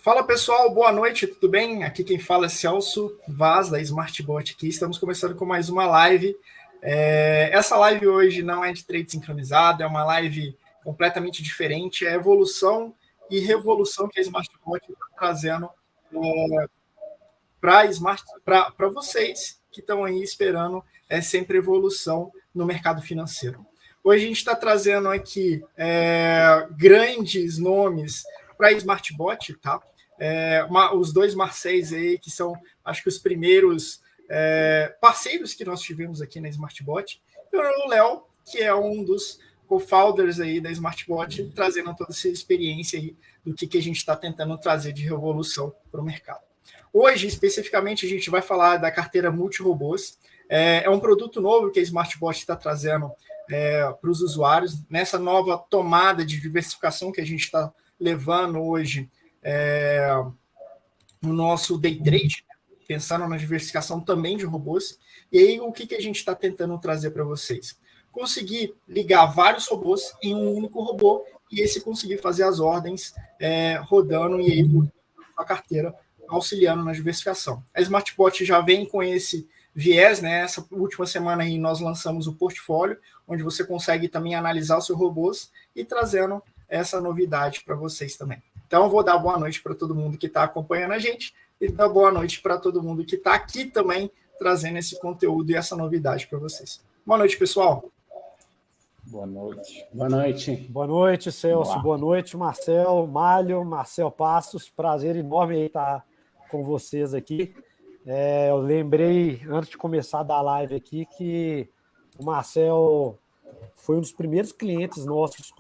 Fala pessoal, boa noite, tudo bem? Aqui quem fala é Celso Vaz, da SmartBot aqui. Estamos começando com mais uma live. Essa live hoje não é de trade sincronizado, é uma live completamente diferente. É a evolução e revolução que a SmartBot está trazendo para vocês que estão aí esperando sempre evolução no mercado financeiro. Hoje a gente está trazendo aqui grandes nomes para a SmartBot, tá? Os dois Marcéis aí, que são, acho que os primeiros parceiros que nós tivemos aqui na SmartBot, e o Léo, que é um dos co-founders aí da SmartBot, trazendo toda essa experiência aí do que a gente está tentando trazer de revolução para o mercado. Hoje, especificamente, a gente vai falar da carteira multi-robôs. É um produto novo que a SmartBot está trazendo para os usuários, nessa nova tomada de diversificação que a gente está levando hoje no nosso day trade, pensando na diversificação também de robôs. E aí, o que a gente está tentando trazer para vocês? Conseguir ligar vários robôs em um único robô e esse conseguir fazer as ordens rodando e aí a carteira auxiliando na diversificação. A SmartBot já vem com esse viés, né? Essa última semana aí nós lançamos o portfólio, onde você consegue também analisar os seus robôs e trazendo essa novidade para vocês também. Então, eu vou dar boa noite para todo mundo que está acompanhando a gente e dar boa noite para todo mundo que está aqui também trazendo esse conteúdo e essa novidade para vocês. Boa noite, pessoal. Boa noite. Boa noite. Boa noite, Celso. Boa noite, Marcel, Malho, Marcel Passos. Prazer enorme estar com vocês aqui. Eu lembrei, antes de começar a dar live aqui, que o Marcel foi um dos primeiros clientes nossos,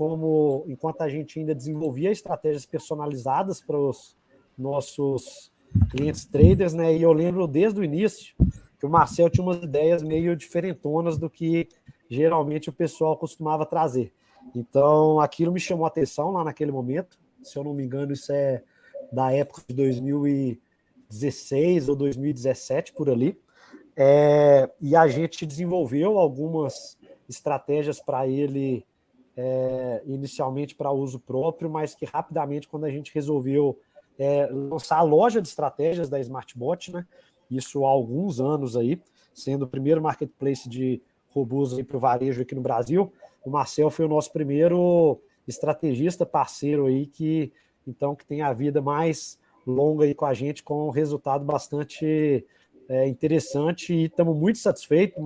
enquanto a gente ainda desenvolvia estratégias personalizadas para os nossos clientes traders, né? E eu lembro desde o início que o Marcel tinha umas ideias meio diferentonas do que geralmente o pessoal costumava trazer. Então, aquilo me chamou a atenção lá naquele momento. Se eu não me engano, isso é da época de 2016 ou 2017, por ali. E a gente desenvolveu algumas estratégias para ele, inicialmente para uso próprio, mas que rapidamente, quando a gente resolveu lançar a loja de estratégias da SmartBot, né? Isso há alguns anos aí, sendo o primeiro marketplace de robôs para o varejo aqui no Brasil, o Marcel foi o nosso primeiro estrategista parceiro aí que tem a vida mais longa aí com a gente, com um resultado bastante interessante, e estamos muito satisfeitos.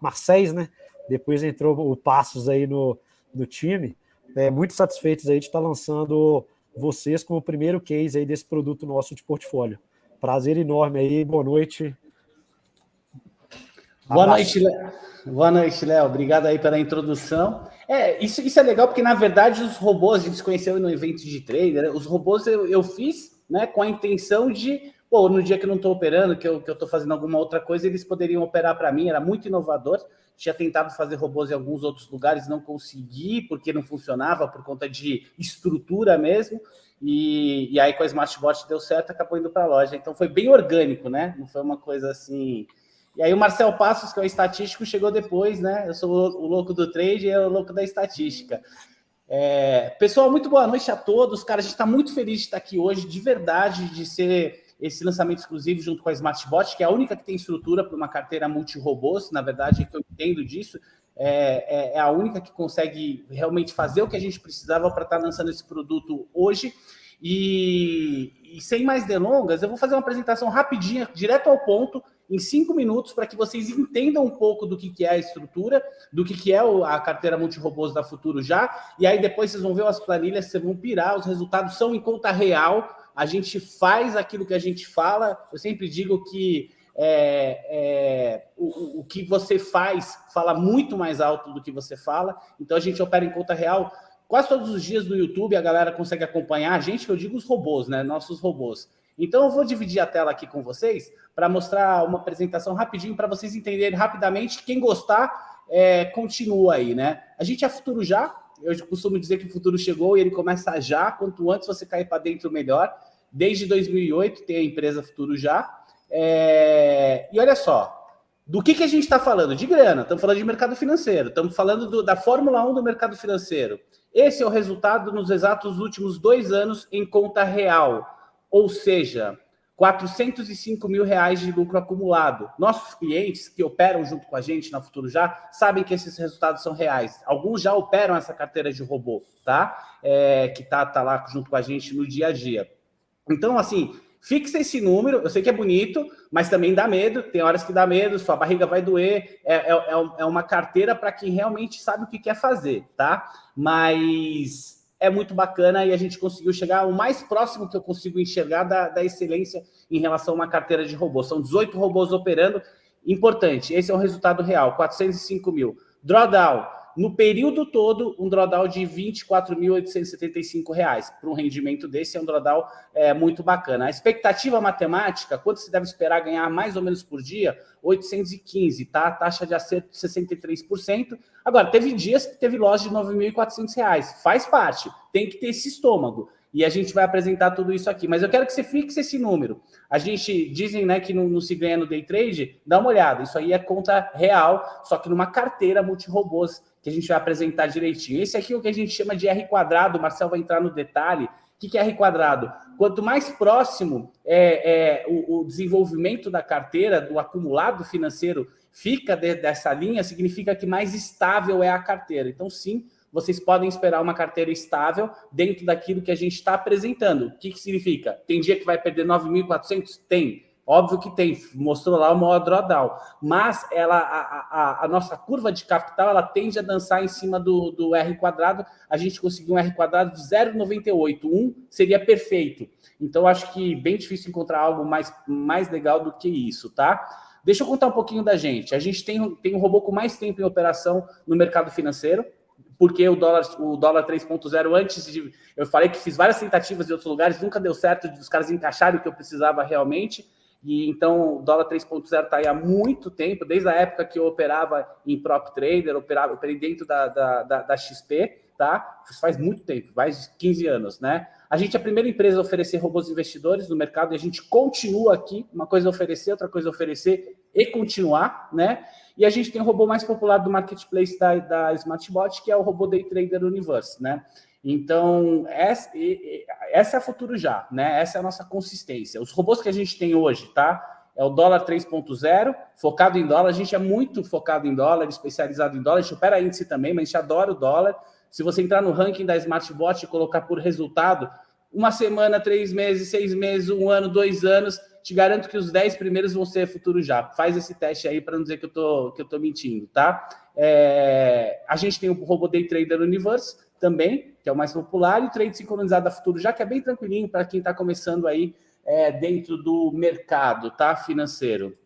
Marcéis, né? Depois entrou o Passos aí no time, muito satisfeitos aí de estar lançando vocês como o primeiro case aí desse produto nosso de portfólio. Prazer enorme aí, boa noite. Boa noite, Léo. Boa noite, Léo. Obrigado aí pela introdução. Isso é legal, porque, na verdade, os robôs, a gente se conheceu no evento de trader, os robôs eu fiz, né, com a intenção de, no dia que eu não estou operando, que eu estou fazendo alguma outra coisa, eles poderiam operar para mim, era muito inovador. Tinha tentado fazer robôs em alguns outros lugares, não consegui, porque não funcionava, por conta de estrutura mesmo. E aí, com a SmartBot deu certo, acabou indo para a loja. Então, foi bem orgânico, né? Não foi uma coisa assim... E aí o Marcel Passos, que é o estatístico, chegou depois, né? Eu sou o louco do trade e eu o louco da estatística. Pessoal, muito boa noite a todos. Cara, a gente está muito feliz de estar aqui hoje, de verdade, de ser esse lançamento exclusivo junto com a SmartBot, que é a única que tem estrutura para uma carteira multi-robôs, na verdade, que eu entendo disso. É a única que consegue realmente fazer o que a gente precisava para estar lançando esse produto hoje. E sem mais delongas, eu vou fazer uma apresentação rapidinha, direto ao ponto, em 5 minutos, para que vocês entendam um pouco do que é a estrutura, do que é a carteira multi-robôs da Futuro já, e aí depois vocês vão ver as planilhas, vocês vão pirar, os resultados são em conta real, a gente faz aquilo que a gente fala. Eu sempre digo que o que você fala muito mais alto do que você fala, então a gente opera em conta real. Quase todos os dias no YouTube a galera consegue acompanhar a gente, que eu digo os robôs, né? Nossos robôs. Então eu vou dividir a tela aqui com vocês para mostrar uma apresentação rapidinho para vocês entenderem rapidamente. Quem gostar, continua aí, né? A gente é Futuro já. Eu costumo dizer que o futuro chegou e ele começa já. Quanto antes você cair para dentro, melhor. Desde 2008 tem a empresa Futuro já. E olha só, do que a gente está falando? De grana, estamos falando de mercado financeiro, estamos falando da Fórmula 1 do mercado financeiro. Esse é o resultado nos exatos últimos 2 anos em conta real. ou seja, 405 mil reais de lucro acumulado. Nossos clientes que operam junto com a gente na Futuro Já sabem que esses resultados são reais. Alguns já operam essa carteira de robô, tá? Que tá lá junto com a gente no dia a dia. Então, assim, fixa esse número. Eu sei que é bonito, mas também dá medo. Tem horas que dá medo, sua barriga vai doer. É uma carteira para quem realmente sabe o que quer fazer, tá? Mas é muito bacana e a gente conseguiu chegar o mais próximo que eu consigo enxergar da excelência em relação a uma carteira de robôs. São 18 robôs operando. Importante, esse é o resultado real, 405 mil. Drawdown, no período todo, um drawdown de R$ 24.875. Para um rendimento desse, é um drawdown muito bacana. A expectativa matemática, quanto você deve esperar ganhar mais ou menos por dia? 815, tá? Taxa de acerto de 63%. Agora, teve dias que teve loja de R$ 9.400. Faz parte, tem que ter esse estômago. E a gente vai apresentar tudo isso aqui. Mas eu quero que você fixe esse número. A gente dizem, né, que não se ganha no day trade. Dá uma olhada. Isso aí é conta real, só que numa carteira multi-robôs que a gente vai apresentar direitinho. Esse aqui é o que a gente chama de R². O Marcel vai entrar no detalhe. O que é R²? Quanto mais próximo o desenvolvimento da carteira, do acumulado financeiro, fica dessa linha, significa que mais estável é a carteira. Então, sim, vocês podem esperar uma carteira estável dentro daquilo que a gente está apresentando. O que significa? Tem dia que vai perder 9.400? Tem. Óbvio que tem. Mostrou lá o maior drawdown. Mas a nossa curva de capital ela tende a dançar em cima do R². A gente conseguiu um R² de 0,98. 1 seria perfeito. Então, acho que bem difícil encontrar algo mais legal do que isso, tá? Deixa eu contar um pouquinho da gente. A gente tem um robô com mais tempo em operação no mercado financeiro, porque o dólar 3.0, antes de... Eu falei que fiz várias tentativas em outros lugares, nunca deu certo de os caras encaixarem o que eu precisava realmente, e então o dólar 3.0 está aí há muito tempo, desde a época que eu operava em prop trader, operei dentro da XP, tá? Faz muito tempo, mais de 15 anos, né? A gente é a primeira empresa a oferecer robôs investidores no mercado e a gente continua aqui. Uma coisa é oferecer, outra coisa é oferecer e continuar, né? E a gente tem o robô mais popular do marketplace da SmartBot, que é o robô Day Trader Universe, né? Então, essa é a Futuro Já, né? Essa é a nossa consistência. Os robôs que a gente tem hoje, tá? É o dólar 3.0, focado em dólar. A gente é muito focado em dólar, especializado em dólar. A gente opera índice também, mas a gente adora o dólar. Se você entrar no ranking da SmartBot e colocar por resultado, 1 semana, 3 meses, 6 meses, 1 ano, 2 anos, te garanto que os 10 primeiros vão ser Futuro Já. Faz esse teste aí para não dizer que eu tô mentindo, tá? A gente tem o robô Day Trader Universe também, que é o mais popular, e o trade sincronizado da Futuro Já, que é bem tranquilinho para quem está começando aí dentro do mercado, tá? Financeiro.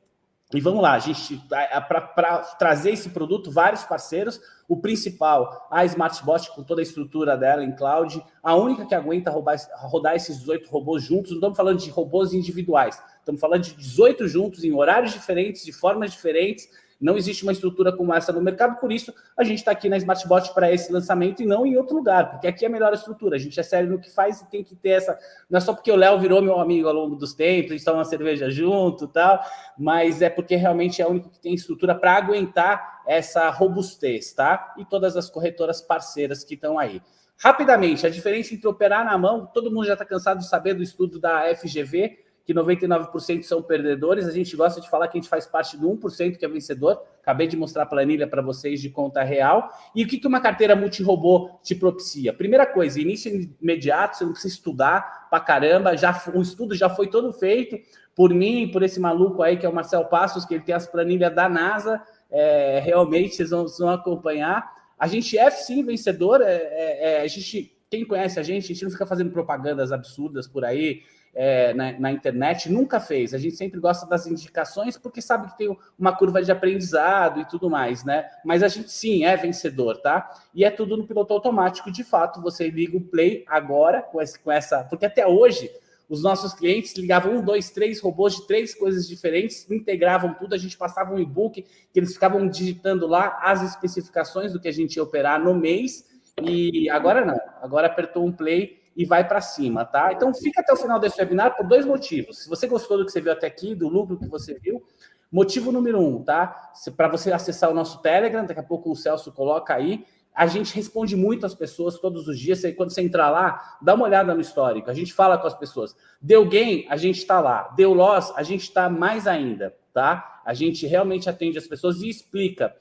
E vamos lá, a gente, para trazer esse produto, vários parceiros. O principal, a SmartBot, com toda a estrutura dela em cloud, a única que aguenta rodar esses 18 robôs juntos. Não estamos falando de robôs individuais, estamos falando de 18 juntos, em horários diferentes, de formas diferentes. Não existe uma estrutura como essa no mercado, por isso a gente está aqui na SmartBot para esse lançamento e não em outro lugar, porque aqui é a melhor estrutura. A gente é sério no que faz e tem que ter essa... Não é só porque o Léo virou meu amigo ao longo dos tempos, a gente toma uma cerveja junto e tal, mas é porque realmente é a única que tem estrutura para aguentar essa robustez, tá? E todas as corretoras parceiras que estão aí. Rapidamente, a diferença entre operar na mão, todo mundo já está cansado de saber do estudo da FGV, que 99% são perdedores. A gente gosta de falar que a gente faz parte do 1% que é vencedor. Acabei de mostrar a planilha para vocês de conta real. E o que uma carteira multi-robô te propicia? Primeira coisa, início imediato, você não precisa estudar pra caramba. O estudo já foi todo feito por mim, por esse maluco aí que é o Marcel Passos, que ele tem as planilhas da NASA. Realmente, vocês vão acompanhar. A gente é, sim, vencedor. A gente, quem conhece a gente não fica fazendo propagandas absurdas por aí, na internet, nunca fez. A gente sempre gosta das indicações porque sabe que tem uma curva de aprendizado e tudo mais, né? Mas a gente sim é vencedor, tá? E é tudo no piloto automático, de fato. Você liga o play agora com essa... Porque até hoje os nossos clientes ligavam 1, 2, 3 robôs de 3 coisas diferentes, integravam tudo, a gente passava um e-book que eles ficavam digitando lá as especificações do que a gente ia operar no mês, e agora não. Agora apertou um play e vai para cima, tá? Então, fica até o final desse webinar por 2 motivos. Se você gostou do que você viu até aqui, do lucro que você viu, motivo número 1, tá? Para você acessar o nosso Telegram, daqui a pouco o Celso coloca aí, a gente responde muito às pessoas todos os dias. Quando você entrar lá, dá uma olhada no histórico. A gente fala com as pessoas. Deu gain, a gente está lá. Deu loss, a gente está mais ainda, tá? A gente realmente atende as pessoas e explica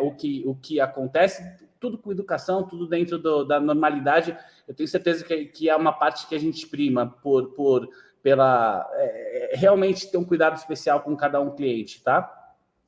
o que acontece, tudo com educação, tudo dentro da normalidade. Eu tenho certeza que é uma parte que a gente prima pela realmente ter um cuidado especial com cada um cliente, tá?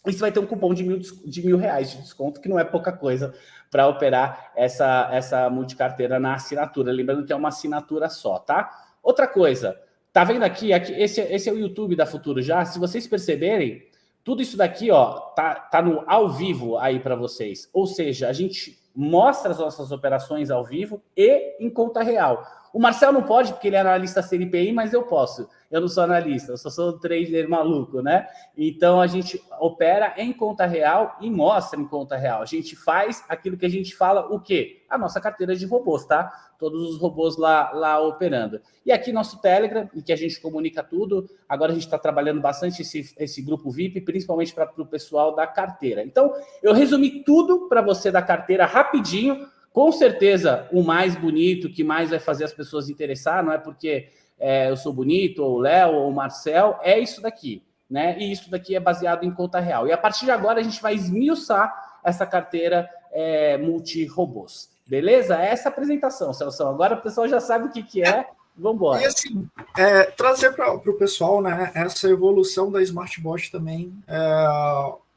E você vai ter um cupom de R$1.000 de desconto, que não é pouca coisa para operar essa multicarteira na assinatura. Lembrando que é uma assinatura só, tá? Outra coisa, tá vendo aqui esse é o YouTube da Futuro já. Se vocês perceberem, tudo isso daqui, ó, tá no ao vivo aí para vocês. Ou seja, a gente mostra as nossas operações ao vivo e em conta real. O Marcel não pode, porque ele é analista CNPI, mas eu posso. Eu não sou analista, eu só sou um trader maluco, né? Então, a gente opera em conta real e mostra em conta real. A gente faz aquilo que a gente fala, o quê? A nossa carteira de robôs, tá? Todos os robôs lá operando. E aqui nosso Telegram, em que a gente comunica tudo. Agora a gente está trabalhando bastante esse grupo VIP, principalmente para o pessoal da carteira. Então, eu resumi tudo para você da carteira rapidinho. Com certeza, o mais bonito, que mais vai fazer as pessoas interessar, não é porque eu sou bonito, ou o Léo, ou o Marcel, é isso daqui, né? E isso daqui é baseado em conta real. E a partir de agora, a gente vai esmiuçar essa carteira multi-robôs. Beleza? Essa apresentação, Celso. Agora o pessoal já sabe o que é. Vamos embora. E assim, trazer para o pessoal, né, essa evolução da Smartbot também.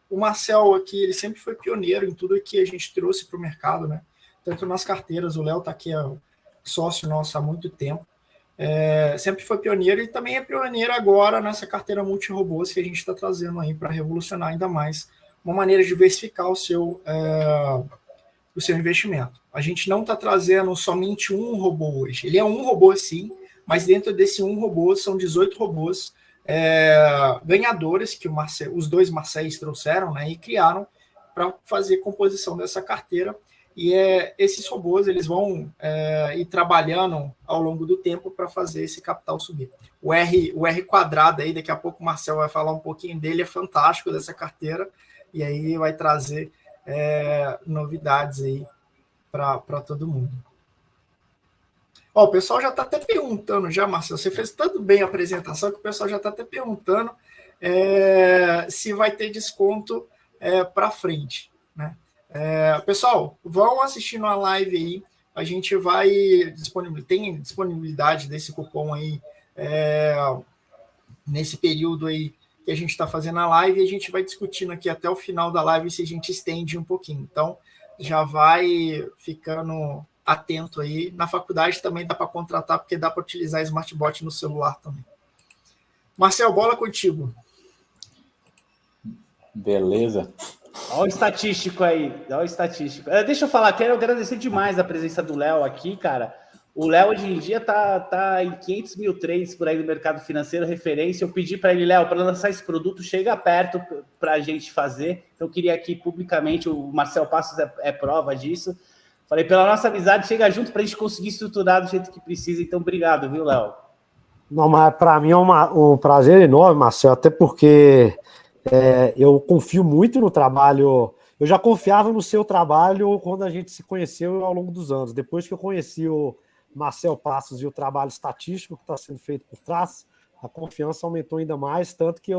O Marcel aqui, ele sempre foi pioneiro em tudo que a gente trouxe para o mercado, né? Tanto nas carteiras, o Léo está aqui, sócio nosso há muito tempo. Sempre foi pioneiro e também é pioneiro agora nessa carteira multi-robôs que a gente está trazendo aí para revolucionar ainda mais uma maneira de diversificar o seu investimento. A gente não está trazendo somente um robô hoje. Ele é um robô, sim, mas dentro desse um robô são 18 robôs ganhadores que os dois Marcéis trouxeram, né, e criaram para fazer composição dessa carteira. E esses robôs eles vão ir trabalhando ao longo do tempo para fazer esse capital subir. O R quadrado aí, daqui a pouco o Marcel vai falar um pouquinho dele, é fantástico dessa carteira, e aí vai trazer novidades aí para todo mundo. O pessoal já está até perguntando, Marcel, você fez tanto bem a apresentação que o pessoal já está até perguntando se vai ter desconto para frente, né? Pessoal, vão assistindo a live aí, a gente vai tem disponibilidade desse cupom aí nesse período aí que a gente está fazendo a live, e a gente vai discutindo aqui até o final da live se a gente estende um pouquinho. Então, já vai ficando atento aí. Na faculdade também dá para contratar, porque dá para utilizar Smartbot no celular também. Marcel, bola contigo. Beleza. Olha o estatístico aí. Olha o estatístico. Deixa eu falar, quero agradecer demais a presença do Léo aqui, cara. O Léo hoje em dia tá em 500 mil trades por aí no mercado financeiro, referência. Eu pedi para ele, Léo, para lançar esse produto, chega perto para a gente fazer. Então, eu queria aqui publicamente, o Marcel Passos é prova disso. Falei, pela nossa amizade, chega junto para a gente conseguir estruturar do jeito que precisa. Então, obrigado, viu, Léo? Não, mas para mim é um prazer enorme, Marcel, até porque eu confio muito no trabalho. Eu já confiava no seu trabalho quando a gente se conheceu ao longo dos anos. Depois que eu conheci o Marcel Passos e o trabalho estatístico que está sendo feito por trás, a confiança aumentou ainda mais, tanto que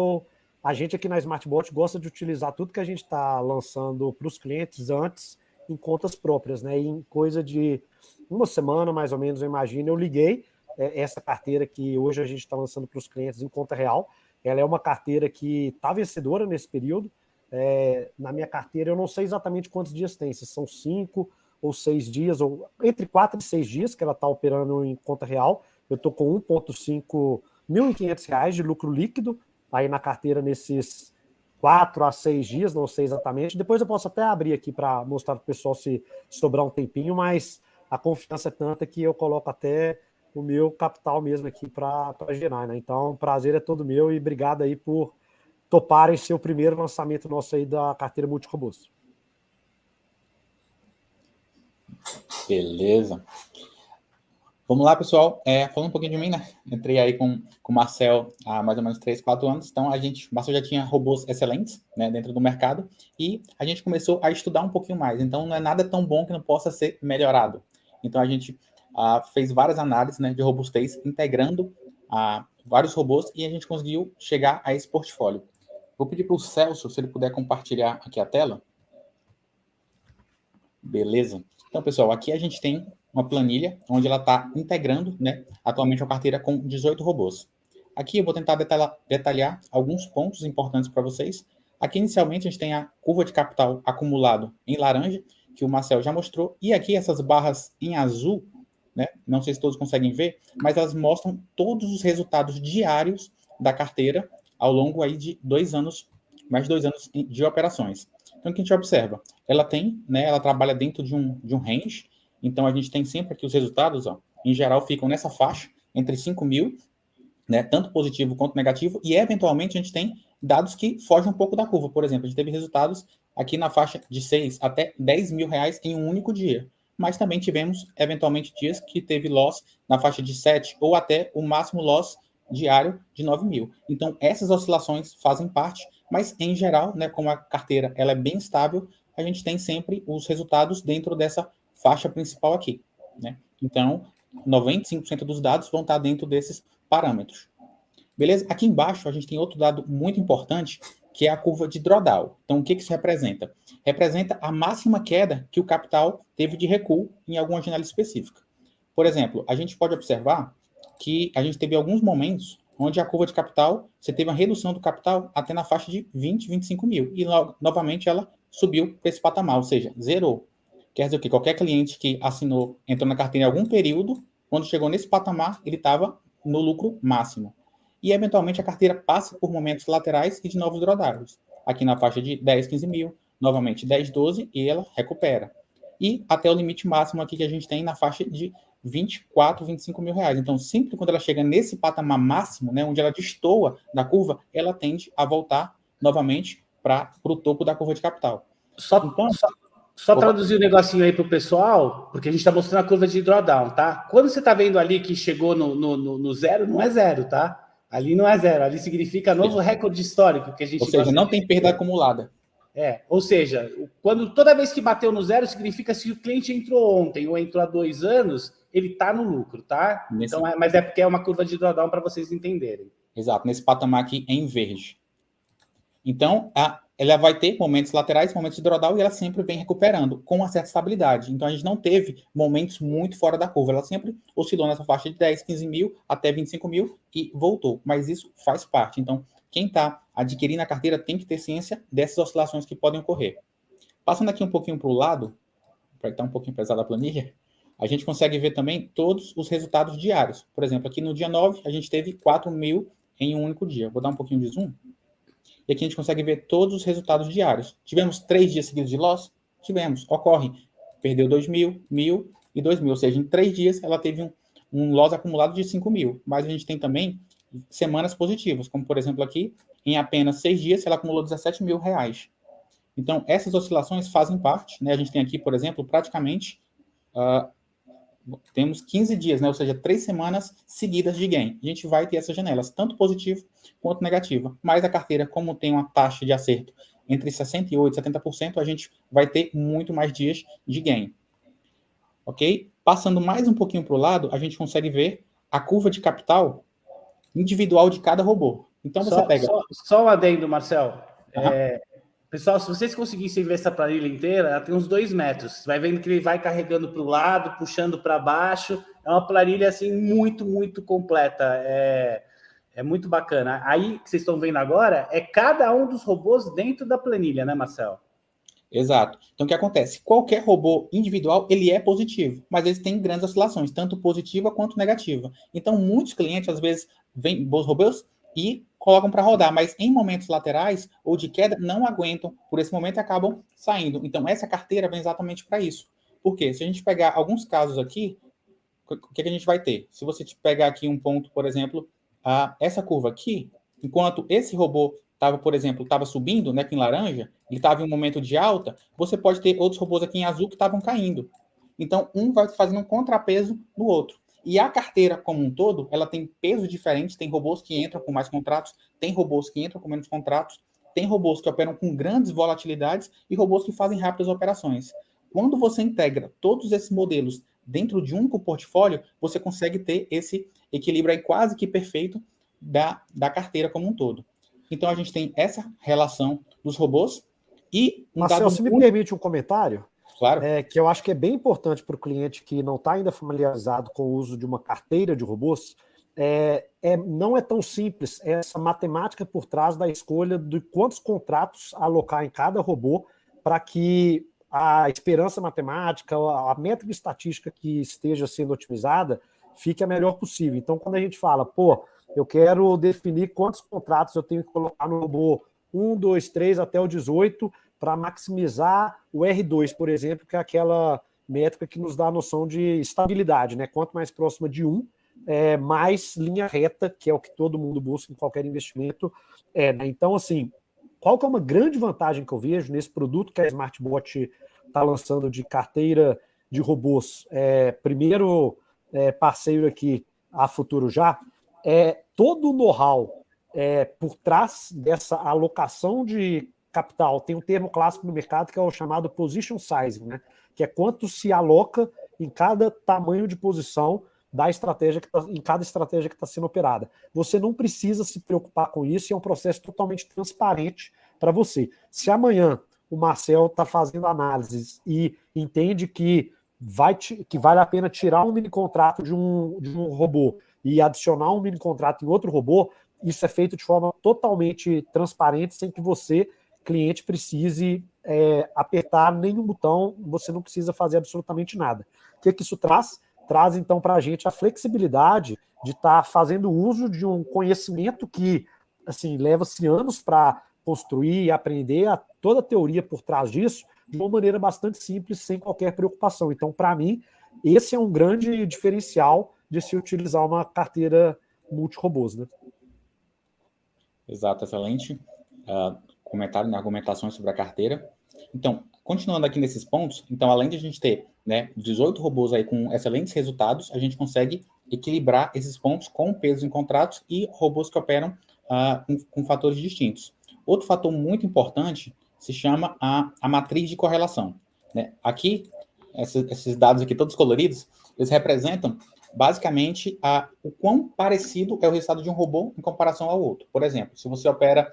a gente aqui na Smartbot gosta de utilizar tudo que a gente está lançando para os clientes antes em contas próprias, né? E em coisa de uma semana, mais ou menos, eu imagino, eu liguei essa carteira que hoje a gente está lançando para os clientes em conta real. Ela é uma carteira que está vencedora nesse período. Na minha carteira, eu não sei exatamente quantos dias tem, se são 5 ou 6 dias, ou entre 4 e 6 dias que ela está operando em conta real. Eu estou com R$1.500 de lucro líquido aí na carteira nesses 4 a 6 dias, não sei exatamente. Depois eu posso até abrir aqui para mostrar para o pessoal se sobrar um tempinho, mas a confiança é tanta que eu coloco até o meu capital mesmo aqui para gerar, né? Então, o prazer é todo meu e obrigado aí por toparem ser o primeiro lançamento nosso aí da carteira multi-robôs. Beleza. Vamos lá, pessoal. Falando um pouquinho de mim, né? Entrei aí com o Marcel há mais ou menos 3, 4 anos. Então, o Marcel já tinha robôs excelentes, né, dentro do mercado. E a gente começou a estudar um pouquinho mais. Então, não é nada tão bom que não possa ser melhorado. Então, a gente fez várias análises, né, de robustez, integrando vários robôs. E a gente conseguiu chegar a esse portfólio. Vou pedir para o Celso, se ele puder compartilhar aqui a tela. Beleza. Então, pessoal, aqui a gente tem uma planilha onde ela está integrando, né, atualmente a carteira com 18 robôs. Aqui eu vou tentar detalhar alguns pontos importantes para vocês. Aqui, inicialmente, a gente tem a curva de capital acumulado em laranja, que o Marcel já mostrou, e aqui essas barras em azul, né, não sei se todos conseguem ver, mas elas mostram todos os resultados diários da carteira ao longo aí de 2 anos, mais de 2 anos de operações. Então, o que a gente observa? Ela tem, né, ela trabalha dentro de um range. Então, a gente tem sempre aqui os resultados, ó, em geral, ficam nessa faixa, entre 5 mil, né, tanto positivo quanto negativo, e, eventualmente, a gente tem dados que fogem um pouco da curva. Por exemplo, a gente teve resultados aqui na faixa de 6 até 10 mil reais em um único dia. Mas também tivemos, eventualmente, dias que teve loss na faixa de 7 ou até o máximo loss diário de 9 mil. Então, essas oscilações fazem parte, mas, em geral, né, como a carteira ela é bem estável, a gente tem sempre os resultados dentro dessa faixa principal aqui, né? Então, 95% dos dados vão estar dentro desses parâmetros. Beleza? Aqui embaixo, a gente tem outro dado muito importante, que é a curva de drawdown. Então, o que isso representa? Representa a máxima queda que o capital teve de recuo em alguma janela específica. Por exemplo, a gente pode observar que a gente teve alguns momentos onde a curva de capital, você teve uma redução do capital até na faixa de 20, 25 mil. E, novamente, ela subiu para esse patamar, ou seja, zerou. Quer dizer o quê? Qualquer cliente que assinou, entrou na carteira em algum período, quando chegou nesse patamar, ele estava no lucro máximo. E, eventualmente, a carteira passa por momentos laterais e de novos drawdowns. Aqui na faixa de 10, 15 mil, novamente 10, 12, e ela recupera. E até o limite máximo aqui que a gente tem na faixa de 24, 25 mil reais. Então, sempre quando ela chega nesse patamar máximo, né, onde ela destoa da curva, ela tende a voltar novamente para o topo da curva de capital. Só traduzir um negocinho aí para o pessoal, porque a gente está mostrando a curva de drawdown, tá? Quando você está vendo ali que chegou no zero, não é zero, tá? Ali não é zero, ali significa novo recorde histórico que a gente. Ou seja, não tem perda acumulada. Ou seja, toda vez que bateu no zero, significa se o cliente entrou ontem ou entrou há 2 anos, ele está no lucro, tá? Então, mas é porque é uma curva de drawdown para vocês entenderem. Exato, nesse patamar aqui em verde. Então, ela vai ter momentos laterais, momentos de drawdown, e ela sempre vem recuperando com uma certa estabilidade. Então, a gente não teve momentos muito fora da curva. Ela sempre oscilou nessa faixa de 10, 15 mil até 25 mil e voltou. Mas isso faz parte. Então, quem está adquirindo a carteira tem que ter ciência dessas oscilações que podem ocorrer. Passando aqui um pouquinho para o lado, para estar um pouquinho pesada a planilha, a gente consegue ver também todos os resultados diários. Por exemplo, aqui no dia 9, a gente teve 4 mil em um único dia. Vou dar um pouquinho de zoom. E aqui a gente consegue ver todos os resultados diários. Tivemos 3 dias seguidos de loss? Tivemos. Ocorre. Perdeu 2 mil, 1.000 e 2 mil. Ou seja, em 3 dias ela teve um loss acumulado de 5 mil. Mas a gente tem também semanas positivas, como por exemplo aqui, em apenas 6 dias ela acumulou 17 mil reais. Então, essas oscilações fazem parte, né? A gente tem aqui, por exemplo, praticamente temos 15 dias, né? Ou seja, 3 semanas seguidas de gain. A gente vai ter essas janelas, tanto positiva quanto negativa. Mas a carteira, como tem uma taxa de acerto entre 68% e 70%, a gente vai ter muito mais dias de gain. Ok? Passando mais um pouquinho para o lado, a gente consegue ver a curva de capital individual de cada robô. Então, você pega... Só um adendo, Marcel. Pessoal, se vocês conseguissem ver essa planilha inteira, ela tem uns 2 metros. Você vai vendo que ele vai carregando para o lado, puxando para baixo. É uma planilha assim muito, muito completa. É muito bacana. Aí, que vocês estão vendo agora, é cada um dos robôs dentro da planilha, né, Marcel? Exato. Então, o que acontece? Qualquer robô individual, ele é positivo, mas eles têm grandes oscilações, tanto positiva quanto negativa. Então, muitos clientes, às vezes, vêm bons robôs e colocam para rodar, mas em momentos laterais ou de queda, não aguentam por esse momento e acabam saindo. Então, essa carteira vem exatamente para isso. Por quê? Se a gente pegar alguns casos aqui, o que a gente vai ter? Se você pegar aqui um ponto, por exemplo, essa curva aqui, enquanto esse robô estava, por exemplo, estava subindo, né, aqui em laranja, ele estava em um momento de alta, você pode ter outros robôs aqui em azul que estavam caindo. Então, um vai fazendo um contrapeso no outro. E a carteira como um todo, ela tem pesos diferentes, tem robôs que entram com mais contratos, tem robôs que entram com menos contratos, tem robôs que operam com grandes volatilidades e robôs que fazem rápidas operações. Quando você integra todos esses modelos dentro de um único portfólio, você consegue ter esse equilíbrio aí quase que perfeito da carteira como um todo. Então, a gente tem essa relação dos robôs e... Marcel, se me permite um comentário, claro. Que eu acho que é bem importante para o cliente que não está ainda familiarizado com o uso de uma carteira de robôs, não é tão simples essa matemática por trás da escolha de quantos contratos alocar em cada robô para que a esperança matemática, a métrica estatística que esteja sendo otimizada fique a melhor possível. Então, quando a gente fala, eu quero definir quantos contratos eu tenho que colocar no robô 1, 2, 3 até o 18 para maximizar o R2, por exemplo, que é aquela métrica que nos dá a noção de estabilidade, né? Quanto mais próxima de 1, mais linha reta, que é o que todo mundo busca em qualquer investimento. Né? Então, assim, qual que é uma grande vantagem que eu vejo nesse produto que a SmartBot está lançando de carteira de robôs? Primeiro parceiro aqui, a Futuro Já, todo o know-how por trás dessa alocação de capital. Tem um termo clássico no mercado que é o chamado position sizing, né? Que é quanto se aloca em cada tamanho de posição da estratégia em cada estratégia que está sendo operada. Você não precisa se preocupar com isso, é um processo totalmente transparente para você. Se amanhã o Marcel está fazendo análises e entende que vale a pena tirar um mini contrato de um robô e adicionar um mini contrato em outro robô, isso é feito de forma totalmente transparente, sem que você, cliente, precise apertar nenhum botão, você não precisa fazer absolutamente nada. O que isso traz? Traz, então, para a gente a flexibilidade de estar fazendo uso de um conhecimento que, assim, leva-se anos para construir e aprender toda a teoria por trás disso de uma maneira bastante simples, sem qualquer preocupação. Então, para mim, esse é um grande diferencial de se utilizar uma carteira multi-robôs, né? Exato, excelente comentário, argumentações sobre a carteira. Então, continuando aqui nesses pontos, então, além de a gente ter 18 robôs aí com excelentes resultados, a gente consegue equilibrar esses pontos com pesos em contratos e robôs que operam com fatores distintos. Outro fator muito importante se chama a matriz de correlação. Né? Aqui, esses dados aqui todos coloridos, eles representam basicamente o quão parecido é o resultado de um robô em comparação ao outro. Por exemplo, se você opera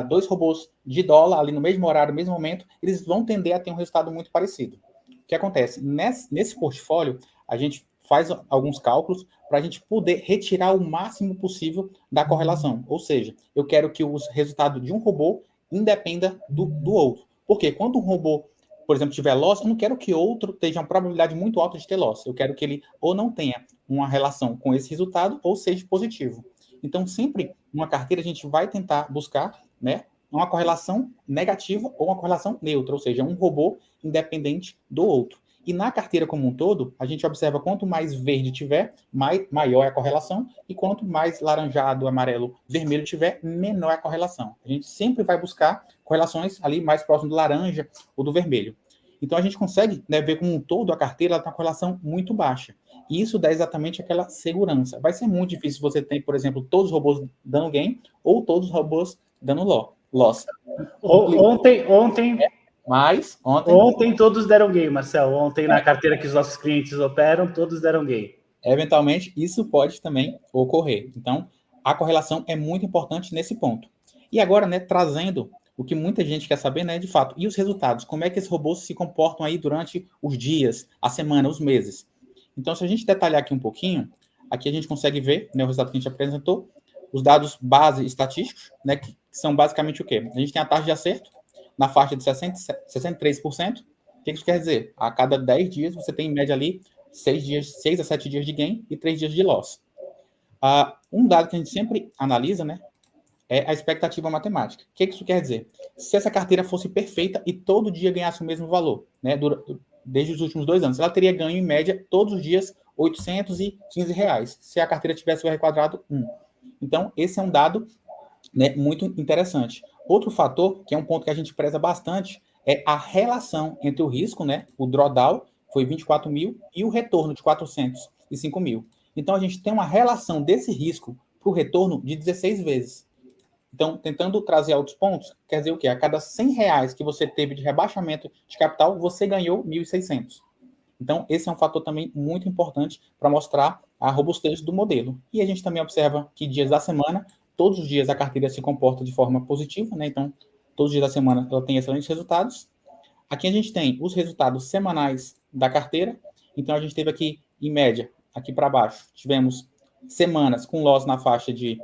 2 robôs de dólar ali no mesmo horário, no mesmo momento, eles vão tender a ter um resultado muito parecido. O que acontece? Nesse portfólio, a gente faz alguns cálculos para a gente poder retirar o máximo possível da correlação. Ou seja, eu quero que o resultado de um robô independa do outro. Porque quando um robô, por exemplo, tiver loss, eu não quero que outro tenha uma probabilidade muito alta de ter loss. Eu quero que ele ou não tenha uma relação com esse resultado ou seja positivo. Então, sempre numa carteira a gente vai tentar buscar uma correlação negativa ou uma correlação neutra, ou seja, um robô independente do outro. E na carteira como um todo, a gente observa quanto mais verde tiver, maior é a correlação, e quanto mais laranjado, amarelo, vermelho tiver, menor é a correlação. A gente sempre vai buscar correlações ali mais próximo do laranja ou do vermelho. Então, a gente consegue ver como um todo a carteira ela tem uma correlação muito baixa. E isso dá exatamente aquela segurança. Vai ser muito difícil você ter, por exemplo, todos os robôs dando gain ou todos os robôs dando loss. Ontem todos deram gain, Marcel. Ontem, na carteira que os nossos clientes operam, todos deram gain. Eventualmente, isso pode também ocorrer. Então, a correlação é muito importante nesse ponto. E agora, trazendo o que muita gente quer saber, de fato, e os resultados? Como é que esses robôs se comportam aí durante os dias, a semana, os meses? Então, se a gente detalhar aqui um pouquinho, aqui a gente consegue ver o resultado que a gente apresentou, os dados base estatísticos, que são basicamente o quê? A gente tem a taxa de acerto na faixa de 63%. O que isso quer dizer? A cada 10 dias, você tem em média ali 6 a 7 dias de gain e 3 dias de loss. Um dado que a gente sempre analisa, é a expectativa matemática. O que isso quer dizer? Se essa carteira fosse perfeita e todo dia ganhasse o mesmo valor, desde os últimos 2 anos, ela teria ganho, em média, todos os dias, R$ 815, se a carteira tivesse o R quadrado 1. Então, esse é um dado muito interessante. Outro fator, que é um ponto que a gente preza bastante, é a relação entre o risco, o drawdown, foi 24 mil, e o retorno de 405 mil. Então, a gente tem uma relação desse risco para o retorno de 16 vezes. Então, tentando trazer outros pontos, quer dizer o quê? A cada R$100 que você teve de rebaixamento de capital, você ganhou 1.600. Então, esse é um fator também muito importante para mostrar a robustez do modelo. E a gente também observa que dias da semana, todos os dias a carteira se comporta de forma positiva, né? Então, todos os dias da semana ela tem excelentes resultados. Aqui a gente tem os resultados semanais da carteira. Então, a gente teve aqui, em média, aqui para baixo, tivemos semanas com loss na faixa de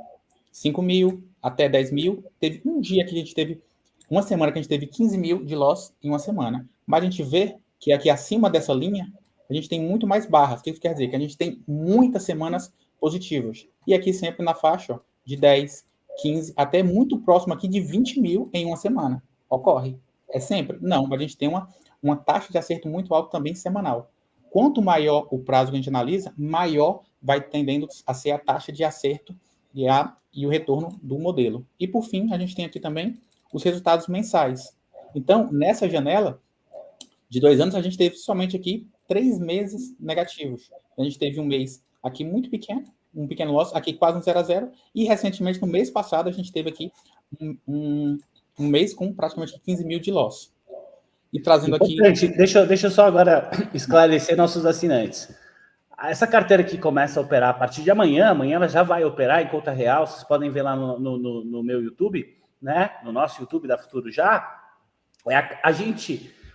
5 mil até 10 mil. Teve um dia que a gente teve, uma semana que a gente teve 15 mil de loss em uma semana. Mas a gente vê que aqui acima dessa linha, a gente tem muito mais barras. O que isso quer dizer? Que a gente tem muitas semanas positivas. E aqui sempre na faixa, ó, de 10, 15, até muito próximo aqui de 20 mil em uma semana. Ocorre. É sempre? Não, mas a gente tem uma taxa de acerto muito alta também semanal. Quanto maior o prazo que a gente analisa, maior vai tendendo a ser a taxa de acerto e o retorno do modelo. E, por fim, a gente tem aqui também os resultados mensais. Então, nessa janela de 2 anos, a gente teve somente aqui 3 meses negativos. A gente teve um mês aqui muito pequeno, um pequeno loss, aqui quase um 0 a 0, e recentemente, no mês passado, a gente teve aqui um mês com praticamente 15 mil de loss. E trazendo aqui... Deixa eu só agora esclarecer nossos assinantes. Essa carteira que começa a operar a partir de amanhã ela já vai operar em conta real, vocês podem ver lá no meu YouTube, né? No nosso YouTube da Futuro Já.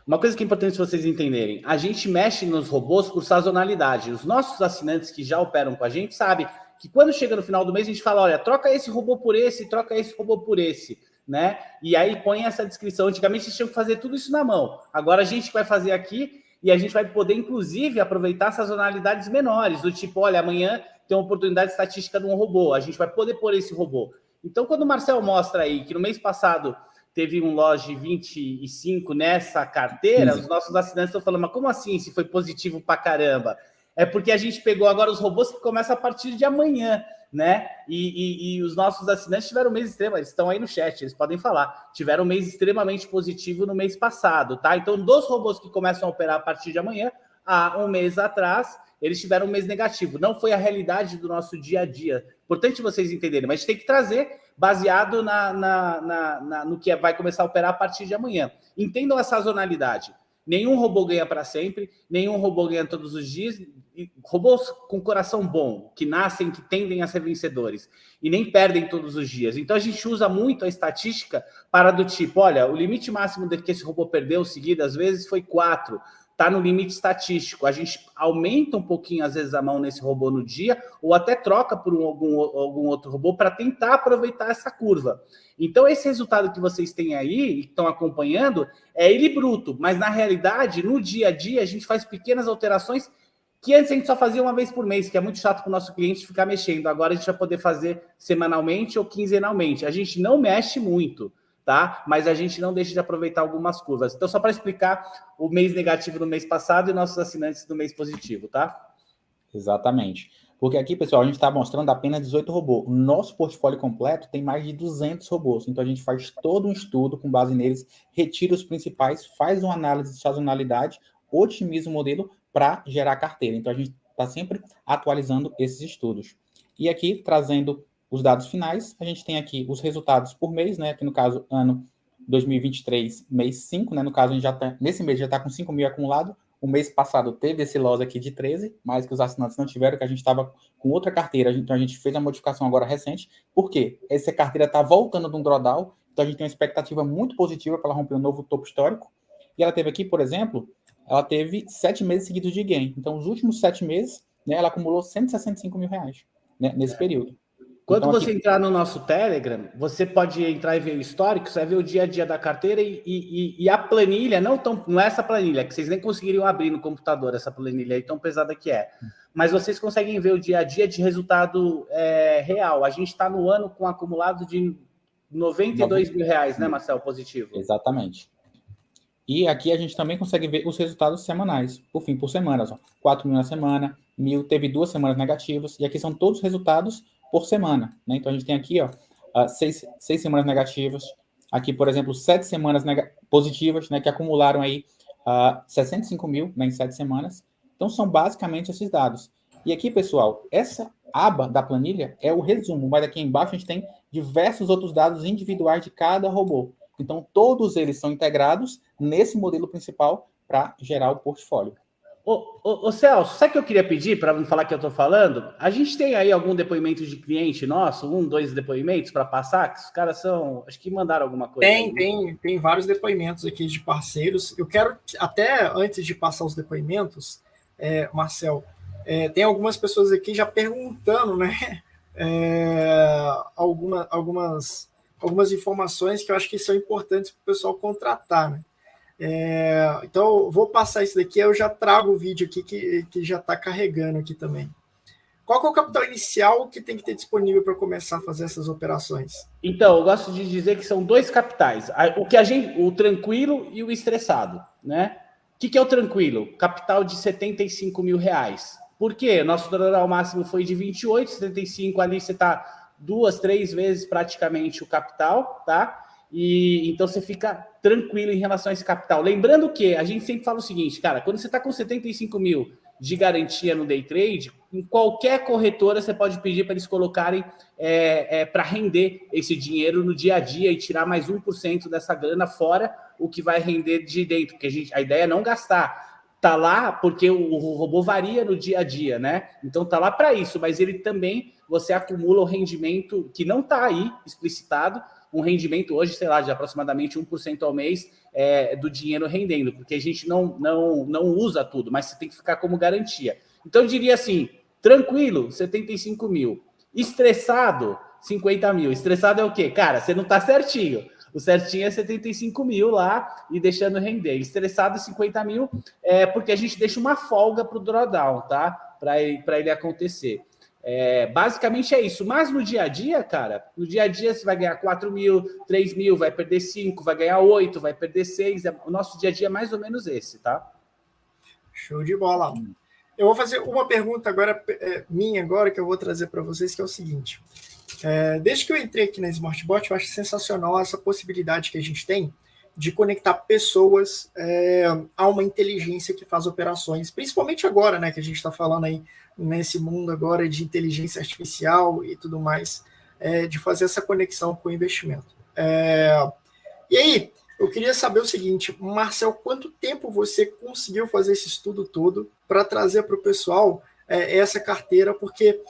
Uma coisa que é importante vocês entenderem, a gente mexe nos robôs por sazonalidade. Os nossos assinantes que já operam com a gente sabem que quando chega no final do mês, a gente fala, olha, troca esse robô por esse, troca esse robô por esse, né? E aí põe essa descrição. Antigamente, vocês tinham que fazer tudo isso na mão. Agora a gente vai fazer aqui e a gente vai poder, inclusive, aproveitar sazonalidades menores, do tipo, olha, amanhã tem uma oportunidade estatística de um robô, a gente vai poder pôr esse robô. Então, quando o Marcel mostra aí que no mês passado teve um loss de 25 nessa carteira, os nossos assinantes estão falando, mas como assim se foi positivo pra caramba? É porque a gente pegou agora os robôs que começam a partir de amanhã, né? E os nossos assinantes tiveram um mês extremo, eles estão aí no chat, eles podem falar, tiveram um mês extremamente positivo no mês passado, tá? Então, dos robôs que começam a operar a partir de amanhã, há um mês atrás, eles tiveram um mês negativo. Não foi a realidade do nosso dia a dia. Importante vocês entenderem, mas a gente tem que trazer baseado no que vai começar a operar a partir de amanhã. Entendam a sazonalidade. Nenhum robô ganha para sempre, nenhum robô ganha todos os dias. Robôs com coração bom, que nascem, que tendem a ser vencedores, e nem perdem todos os dias. Então, a gente usa muito a estatística para do tipo, olha, o limite máximo de que esse robô perdeu seguidas vezes foi 4. Está no limite estatístico. A gente aumenta um pouquinho, às vezes, a mão nesse robô no dia, ou até troca por algum outro robô para tentar aproveitar essa curva. Então, esse resultado que vocês têm aí, e estão acompanhando, é ele bruto. Mas, na realidade, no dia a dia, a gente faz pequenas alterações que antes a gente só fazia uma vez por mês, que é muito chato para o nosso cliente ficar mexendo. Agora a gente vai poder fazer semanalmente ou quinzenalmente. A gente não mexe muito, tá? Mas a gente não deixa de aproveitar algumas curvas. Então, só para explicar o mês negativo no mês passado e nossos assinantes no mês positivo, tá? Exatamente. Porque aqui, pessoal, a gente está mostrando apenas 18 robôs. O nosso portfólio completo tem mais de 200 robôs. Então, a gente faz todo um estudo com base neles, retira os principais, faz uma análise de sazonalidade, otimiza o modelo para gerar carteira. Então, a gente está sempre atualizando esses estudos. E aqui, trazendo os dados finais, a gente tem aqui os resultados por mês, né? Aqui no caso, ano 2023, mês 5, né? No caso, a gente já tá, nesse mês já está com 5 mil acumulado. O mês passado teve esse loss aqui de 13, mas que os assinantes não tiveram, que a gente estava com outra carteira. Então, a gente fez a modificação agora recente. Por quê? Essa carteira está voltando de um drawdown, então a gente tem uma expectativa muito positiva para ela romper um novo topo histórico. E ela teve aqui, por exemplo, ela teve 7 meses seguidos de gain. Então, os últimos 7 meses, né, ela acumulou 165 mil reais, né, nesse período. Quando então, você entrar no nosso Telegram, você pode entrar e ver o histórico, você vai ver o dia a dia da carteira e a planilha, não é essa planilha, que vocês nem conseguiriam abrir no computador, essa planilha aí tão pesada que é. Mas vocês conseguem ver o dia a dia de resultado real. A gente está no ano com um acumulado de 92 mil reais, né, Marcel, positivo? Exatamente. E aqui a gente também consegue ver os resultados semanais, por semana. 4 mil na semana, 1.000, teve 2 semanas negativas, e aqui são todos os resultados por semana, né? Então, a gente tem aqui, 6 semanas negativas, aqui, por exemplo, 7 semanas positivas, né, que acumularam aí 65 mil, né, em 7 semanas. Então, são basicamente esses dados. E aqui, pessoal, essa aba da planilha é o resumo, mas aqui embaixo a gente tem diversos outros dados individuais de cada robô. Então, todos eles são integrados nesse modelo principal para gerar o portfólio. Ô Celso, sabe o que eu queria pedir, para não falar que eu estou falando? A gente tem aí algum depoimento de cliente nosso, 2 depoimentos para passar, que os caras são, acho que mandaram alguma coisa. Tem vários depoimentos aqui de parceiros. Eu quero, até antes de passar os depoimentos, Marcel, tem algumas pessoas aqui já perguntando, né? Algumas informações que eu acho que são importantes para o pessoal contratar, né? Então, eu vou passar isso daqui, eu já trago o vídeo aqui que já está carregando aqui também. Qual que é o capital inicial que tem que ter disponível para começar a fazer essas operações? Então, eu gosto de dizer que são 2 capitais. O tranquilo e o estressado, né? O que é o tranquilo? Capital de R$75 mil. Por quê? Nosso total máximo foi de 28, 75 ali você está 2, 3 vezes praticamente o capital, tá? E então você fica tranquilo em relação a esse capital. Lembrando que a gente sempre fala o seguinte, cara, quando você está com 75 mil de garantia no day trade, em qualquer corretora você pode pedir para eles colocarem para render esse dinheiro no dia a dia e tirar mais 1% dessa grana fora o que vai render de dentro, porque a ideia é não gastar. Tá lá porque o robô varia no dia a dia, né? Então tá lá para isso, mas ele também, você acumula o rendimento que não tá aí explicitado, um rendimento hoje, sei lá, de aproximadamente 1% ao mês do dinheiro rendendo, porque a gente não usa tudo, mas você tem que ficar como garantia. Então eu diria assim, tranquilo, 75 mil. Estressado, 50 mil. Estressado é o quê? Cara, você não tá certinho. O certinho é 75 mil lá e deixando render. Estressado, 50 mil, porque a gente deixa uma folga para o drawdown, tá? Para ele acontecer. Basicamente é isso. Mas no dia a dia, cara, no dia a dia você vai ganhar 4 mil, 3 mil, vai perder 5, vai ganhar 8, vai perder 6. O nosso dia a dia é mais ou menos esse, tá? Show de bola. Eu vou fazer uma pergunta agora, minha agora, que eu vou trazer para vocês, que é o seguinte. Desde que eu entrei aqui na SmartBot, eu acho sensacional essa possibilidade que a gente tem de conectar pessoas a uma inteligência que faz operações, principalmente agora, né, que a gente está falando aí nesse mundo agora de inteligência artificial e tudo mais, de fazer essa conexão com o investimento. E aí, eu queria saber o seguinte, Marcel, quanto tempo você conseguiu fazer esse estudo todo para trazer para o pessoal essa carteira? Porque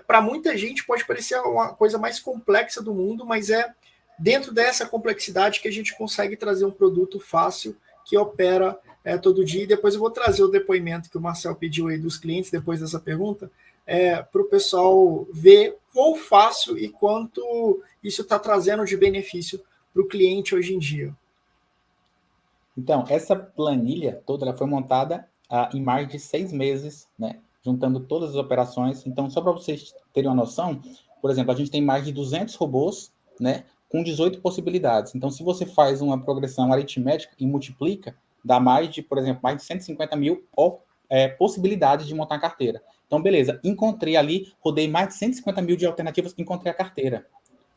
para muita gente pode parecer uma coisa mais complexa do mundo, mas é dentro dessa complexidade que a gente consegue trazer um produto fácil que opera todo dia. E depois eu vou trazer o depoimento que o Marcel pediu aí dos clientes, depois dessa pergunta, para o pessoal ver quão fácil e quanto isso está trazendo de benefício para o cliente hoje em dia. Então, essa planilha toda ela foi montada em mais de 6 meses, né? Juntando todas as operações. Então, só para vocês terem uma noção, por exemplo, a gente tem mais de 200 robôs, né, com 18 possibilidades. Então, se você faz uma progressão aritmética e multiplica, dá mais de, por exemplo, mais de 150 mil possibilidades de montar a carteira. Então, beleza, encontrei ali, rodei mais de 150 mil de alternativas, encontrei a carteira.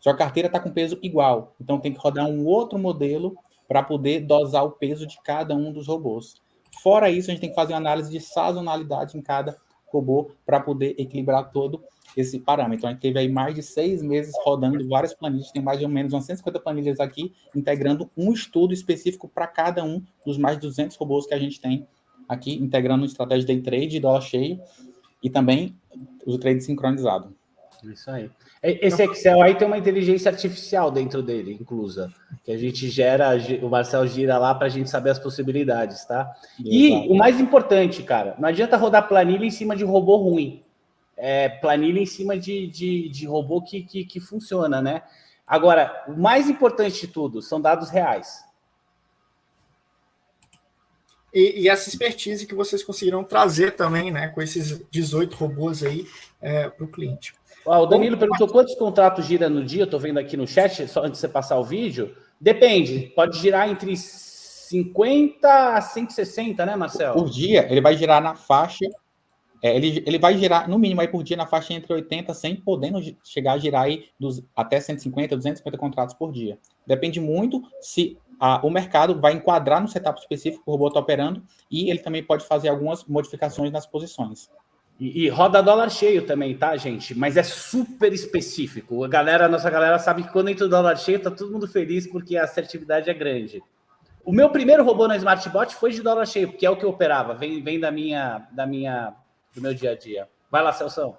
Só a carteira está com peso igual. Então, tem que rodar um outro modelo para poder dosar o peso de cada um dos robôs. Fora isso, a gente tem que fazer uma análise de sazonalidade em cada robô para poder equilibrar todo esse parâmetro. A gente teve aí mais de 6 meses rodando várias planilhas, tem mais ou menos umas 150 planilhas aqui, integrando um estudo específico para cada um dos mais de 200 robôs que a gente tem aqui, integrando estratégia day trade, dólar cheio, e também o trade sincronizado. Isso aí. Esse Excel aí tem uma inteligência artificial dentro dele, inclusa, que a gente gera, o Marcel gira lá para a gente saber as possibilidades, tá? E o mais importante, cara, não adianta rodar planilha em cima de robô ruim. Planilha em cima de robô que funciona, né? Agora, o mais importante de tudo são dados reais. E essa expertise que vocês conseguiram trazer também, né, com esses 18 robôs aí para o cliente. O Danilo perguntou quantos contratos gira no dia, eu estou vendo aqui no chat, só antes de você passar o vídeo. Depende, pode girar entre 50 a 160, né, Marcelo? Por dia, ele vai girar na faixa, ele vai girar, no mínimo, aí por dia, na faixa entre 80 a 100, podendo chegar a girar aí até 150, 250 contratos por dia. Depende muito se o mercado vai enquadrar no setup específico que o robô está operando, e ele também pode fazer algumas modificações nas posições. E roda dólar cheio também, tá, gente? Mas é super específico. Nossa galera sabe que quando entra o dólar cheio, tá todo mundo feliz porque a assertividade é grande. O meu primeiro robô na SmartBot foi de dólar cheio, porque é o que eu operava, vem do meu dia a dia. Vai lá, Celso.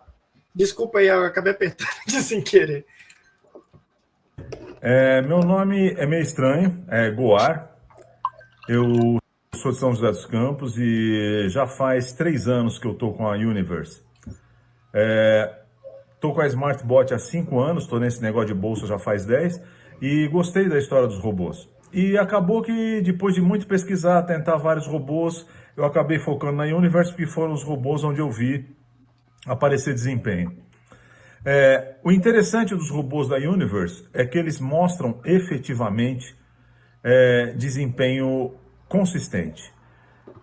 Desculpa aí, eu acabei apertando aqui sem querer. Meu nome é meio estranho, é Goar. Eu sou de São José dos Campos e já faz 3 anos que eu estou com a Universe. Estou com a SmartBot há 5 anos, estou nesse negócio de bolsa já faz 10 e gostei da história dos robôs. E acabou que depois de muito pesquisar, tentar vários robôs, eu acabei focando na Universe, porque foram os robôs onde eu vi aparecer desempenho. O interessante dos robôs da Universe é que eles mostram efetivamente desempenho consistente.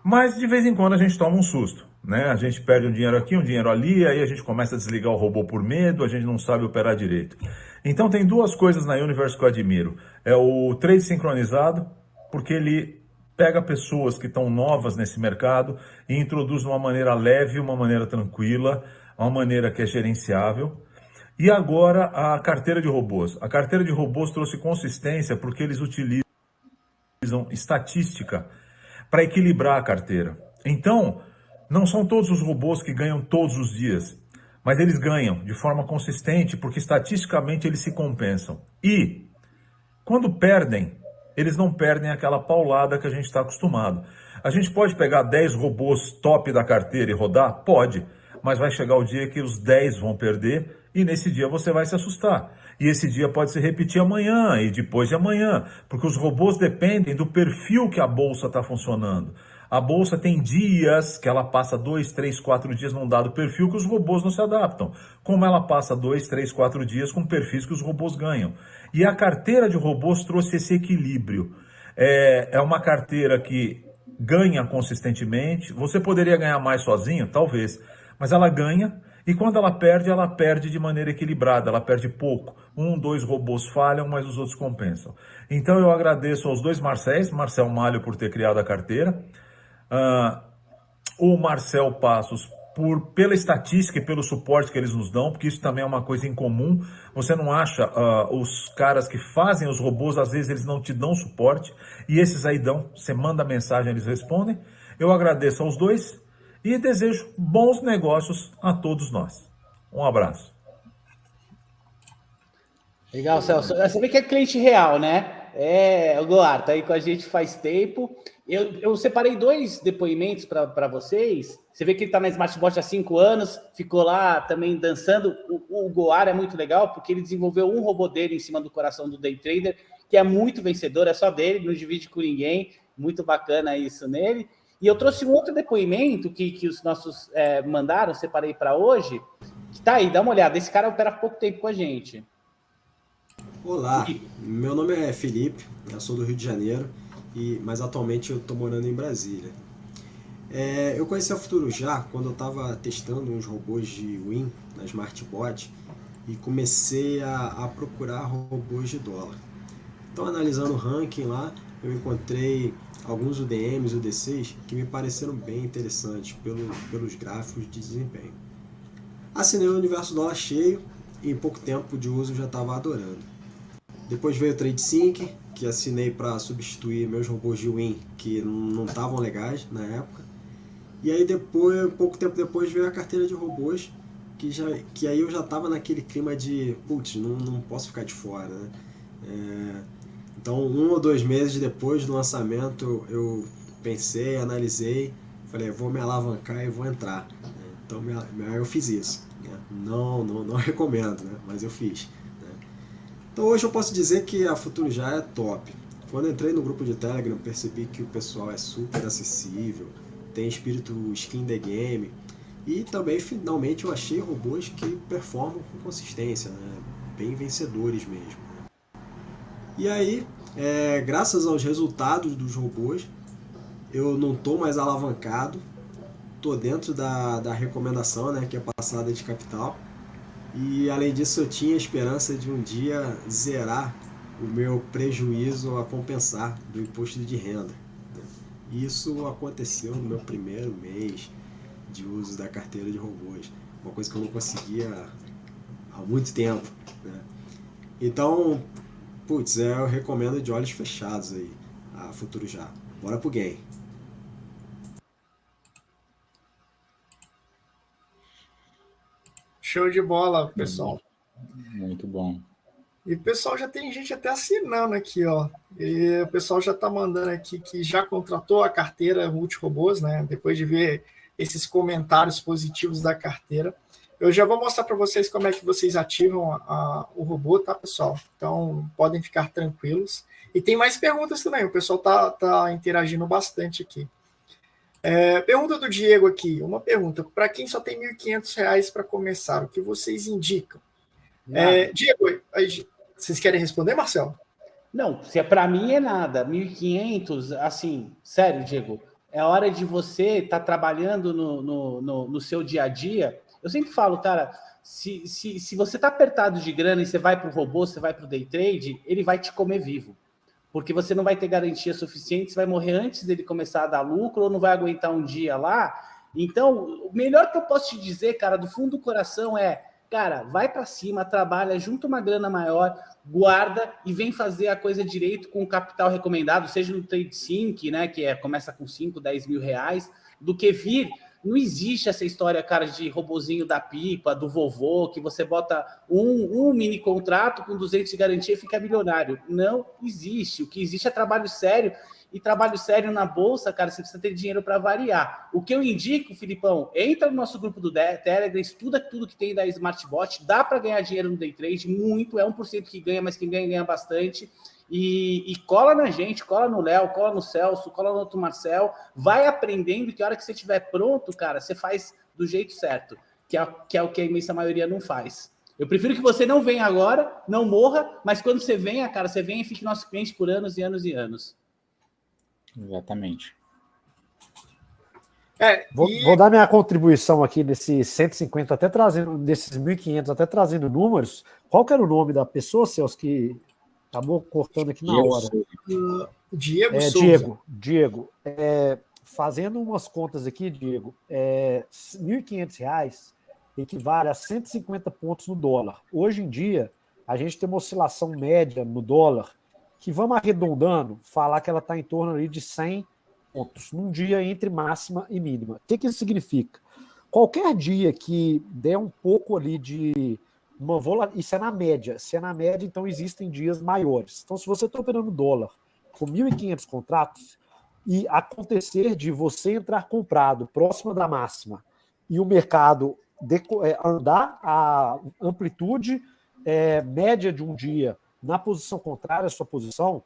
Mas de vez em quando a gente toma um susto, né? A gente perde um dinheiro aqui, um dinheiro ali, aí a gente começa a desligar o robô por medo, a gente não sabe operar direito. Então tem 2 coisas na Universe que eu admiro. É o trade sincronizado, porque ele pega pessoas que estão novas nesse mercado e introduz de uma maneira leve, uma maneira tranquila, uma maneira que é gerenciável. E agora a carteira de robôs. A carteira de robôs trouxe consistência porque eles utilizam estatística para equilibrar a carteira. Então, não são todos os robôs que ganham todos os dias, mas eles ganham de forma consistente porque estatisticamente eles se compensam. E quando perdem, eles não perdem aquela paulada que a gente está acostumado. A gente pode pegar 10 robôs top da carteira e rodar? Pode, mas vai chegar o dia que os 10 vão perder e nesse dia você vai se assustar. E esse dia pode se repetir amanhã e depois de amanhã, porque os robôs dependem do perfil que a bolsa está funcionando. A bolsa tem dias que ela passa 2, 3, 4 dias num dado perfil que os robôs não se adaptam. Como ela passa 2, 3, 4 dias com perfis que os robôs ganham. E a carteira de robôs trouxe esse equilíbrio. É uma carteira que ganha consistentemente. Você poderia ganhar mais sozinho? Talvez. Mas ela ganha. E quando ela perde de maneira equilibrada, ela perde pouco. 1, 2 robôs falham, mas os outros compensam. Então eu agradeço aos 2 Marcéis, Marcel Malho por ter criado a carteira, o Marcel Passos pela estatística e pelo suporte que eles nos dão, porque isso também é uma coisa incomum. Você não acha os caras que fazem os robôs, às vezes eles não te dão suporte, e esses aí dão, você manda mensagem, eles respondem. Eu agradeço aos 2 e desejo bons negócios a todos nós. Um abraço. Legal, Celso. Você vê que é cliente real, né? O Goar tá aí com a gente faz tempo. Eu separei 2 depoimentos para vocês. Você vê que ele está na SmartBot há 5 anos, ficou lá também dançando. O Goar é muito legal porque ele desenvolveu um robô dele em cima do coração do Day Trader, que é muito vencedor, é só dele, não divide com ninguém. Muito bacana isso nele. E eu trouxe um outro depoimento que os nossos mandaram, separei para hoje, que tá aí, dá uma olhada. Esse cara opera há pouco tempo com a gente. Olá, meu nome é Felipe, eu sou do Rio de Janeiro, mas atualmente eu estou morando em Brasília. Eu conheci a Futurujá quando eu estava testando uns robôs de Win na SmartBot e comecei a procurar robôs de dólar. Então, analisando o ranking lá, eu encontrei alguns UDMs e UDCs que me pareceram bem interessantes pelos gráficos de desempenho. Assinei o Universo Dólar cheio e em pouco tempo de uso já estava adorando. Depois veio o TradeSync, que assinei para substituir meus robôs de Win que não estavam legais na época. E aí depois, pouco tempo depois, veio a carteira de robôs, que aí eu já estava naquele clima de, putz, não posso ficar de fora, né? Então 1 ou 2 meses depois do lançamento eu pensei, analisei, falei, vou me alavancar e vou entrar. Então eu fiz isso. Não recomendo, né? Mas eu fiz. Então hoje eu posso dizer que a Futurujá é top. Quando entrei no grupo de Telegram, percebi que o pessoal é super acessível, tem espírito skin the game, e também finalmente eu achei robôs que performam com consistência, né? Bem vencedores mesmo. E aí, graças aos resultados dos robôs, eu não estou mais alavancado, estou dentro da recomendação, né, que é passada de capital. E além disso eu tinha esperança de um dia zerar o meu prejuízo a compensar do imposto de renda. Isso aconteceu no meu primeiro mês de uso da carteira de robôs. Uma coisa que eu não conseguia há muito tempo, né? Então, putz, eu recomendo de olhos fechados aí a Futuro Já. Bora pro game. Show de bola, pessoal. Muito bom. E o pessoal já tem gente até assinando aqui, ó. E o pessoal já está mandando aqui que já contratou a carteira Multirobôs, né? Depois de ver esses comentários positivos da carteira. Eu já vou mostrar para vocês como é que vocês ativam o robô, tá, pessoal? Então, podem ficar tranquilos. E tem mais perguntas também, o pessoal tá interagindo bastante aqui. Pergunta do Diego aqui, uma pergunta. Para quem só tem R$ 1.500 para começar, o que vocês indicam? Diego, vocês querem responder, Marcelo? Não, se é para mim é nada. 1.500, assim, sério, Diego, é hora de você estar trabalhando no seu dia a dia. Eu sempre falo, cara, se você está apertado de grana e você vai para o robô, você vai para o day trade, ele vai te comer vivo. Porque você não vai ter garantia suficiente, você vai morrer antes dele começar a dar lucro ou não vai aguentar um dia lá. Então, o melhor que eu posso te dizer, cara, do fundo do coração é, cara, vai para cima, trabalha, junta uma grana maior, guarda e vem fazer a coisa direito com o capital recomendado, seja no Trade Sync, né, que começa com 5, 10 mil reais, do que vir. Não existe essa história, cara, de robozinho da pipa, do vovô, que você bota um mini contrato com 200 de garantia e fica milionário. Não existe. O que existe é trabalho sério. E trabalho sério na bolsa, cara, você precisa ter dinheiro para variar. O que eu indico, Filipão, entra no nosso grupo do Telegram, estuda tudo que tem da Smartbot, dá para ganhar dinheiro no day trade, muito, é 1% que ganha, mas quem ganha, ganha bastante. E cola na gente, cola no Léo, cola no Celso, cola no outro Marcel, vai aprendendo que a hora que você estiver pronto, cara, você faz do jeito certo, que é o que a imensa maioria não faz. Eu prefiro que você não venha agora, não morra, mas quando você venha, cara, você venha e fique nosso cliente por anos e anos e anos. Exatamente. Vou dar minha contribuição aqui nesses 150, até trazendo, desses 1.500, até trazendo números. Qual que era o nome da pessoa, Celso, que acabou cortando aqui na hora? Diego Souza. Diego. Fazendo umas contas aqui, Diego, R$ 1.500 equivale a 150 pontos no dólar. Hoje em dia, a gente tem uma oscilação média no dólar que, vamos arredondando, falar que ela está em torno ali de 100 pontos, num dia entre máxima e mínima. O que isso significa? Qualquer dia que der um pouco ali de uma volatilidade, isso é na média. Se é na média, então existem dias maiores. Então, se você está operando dólar com 1.500 contratos e acontecer de você entrar comprado próximo da máxima e o mercado andar a amplitude média de um dia na posição contrária à sua posição,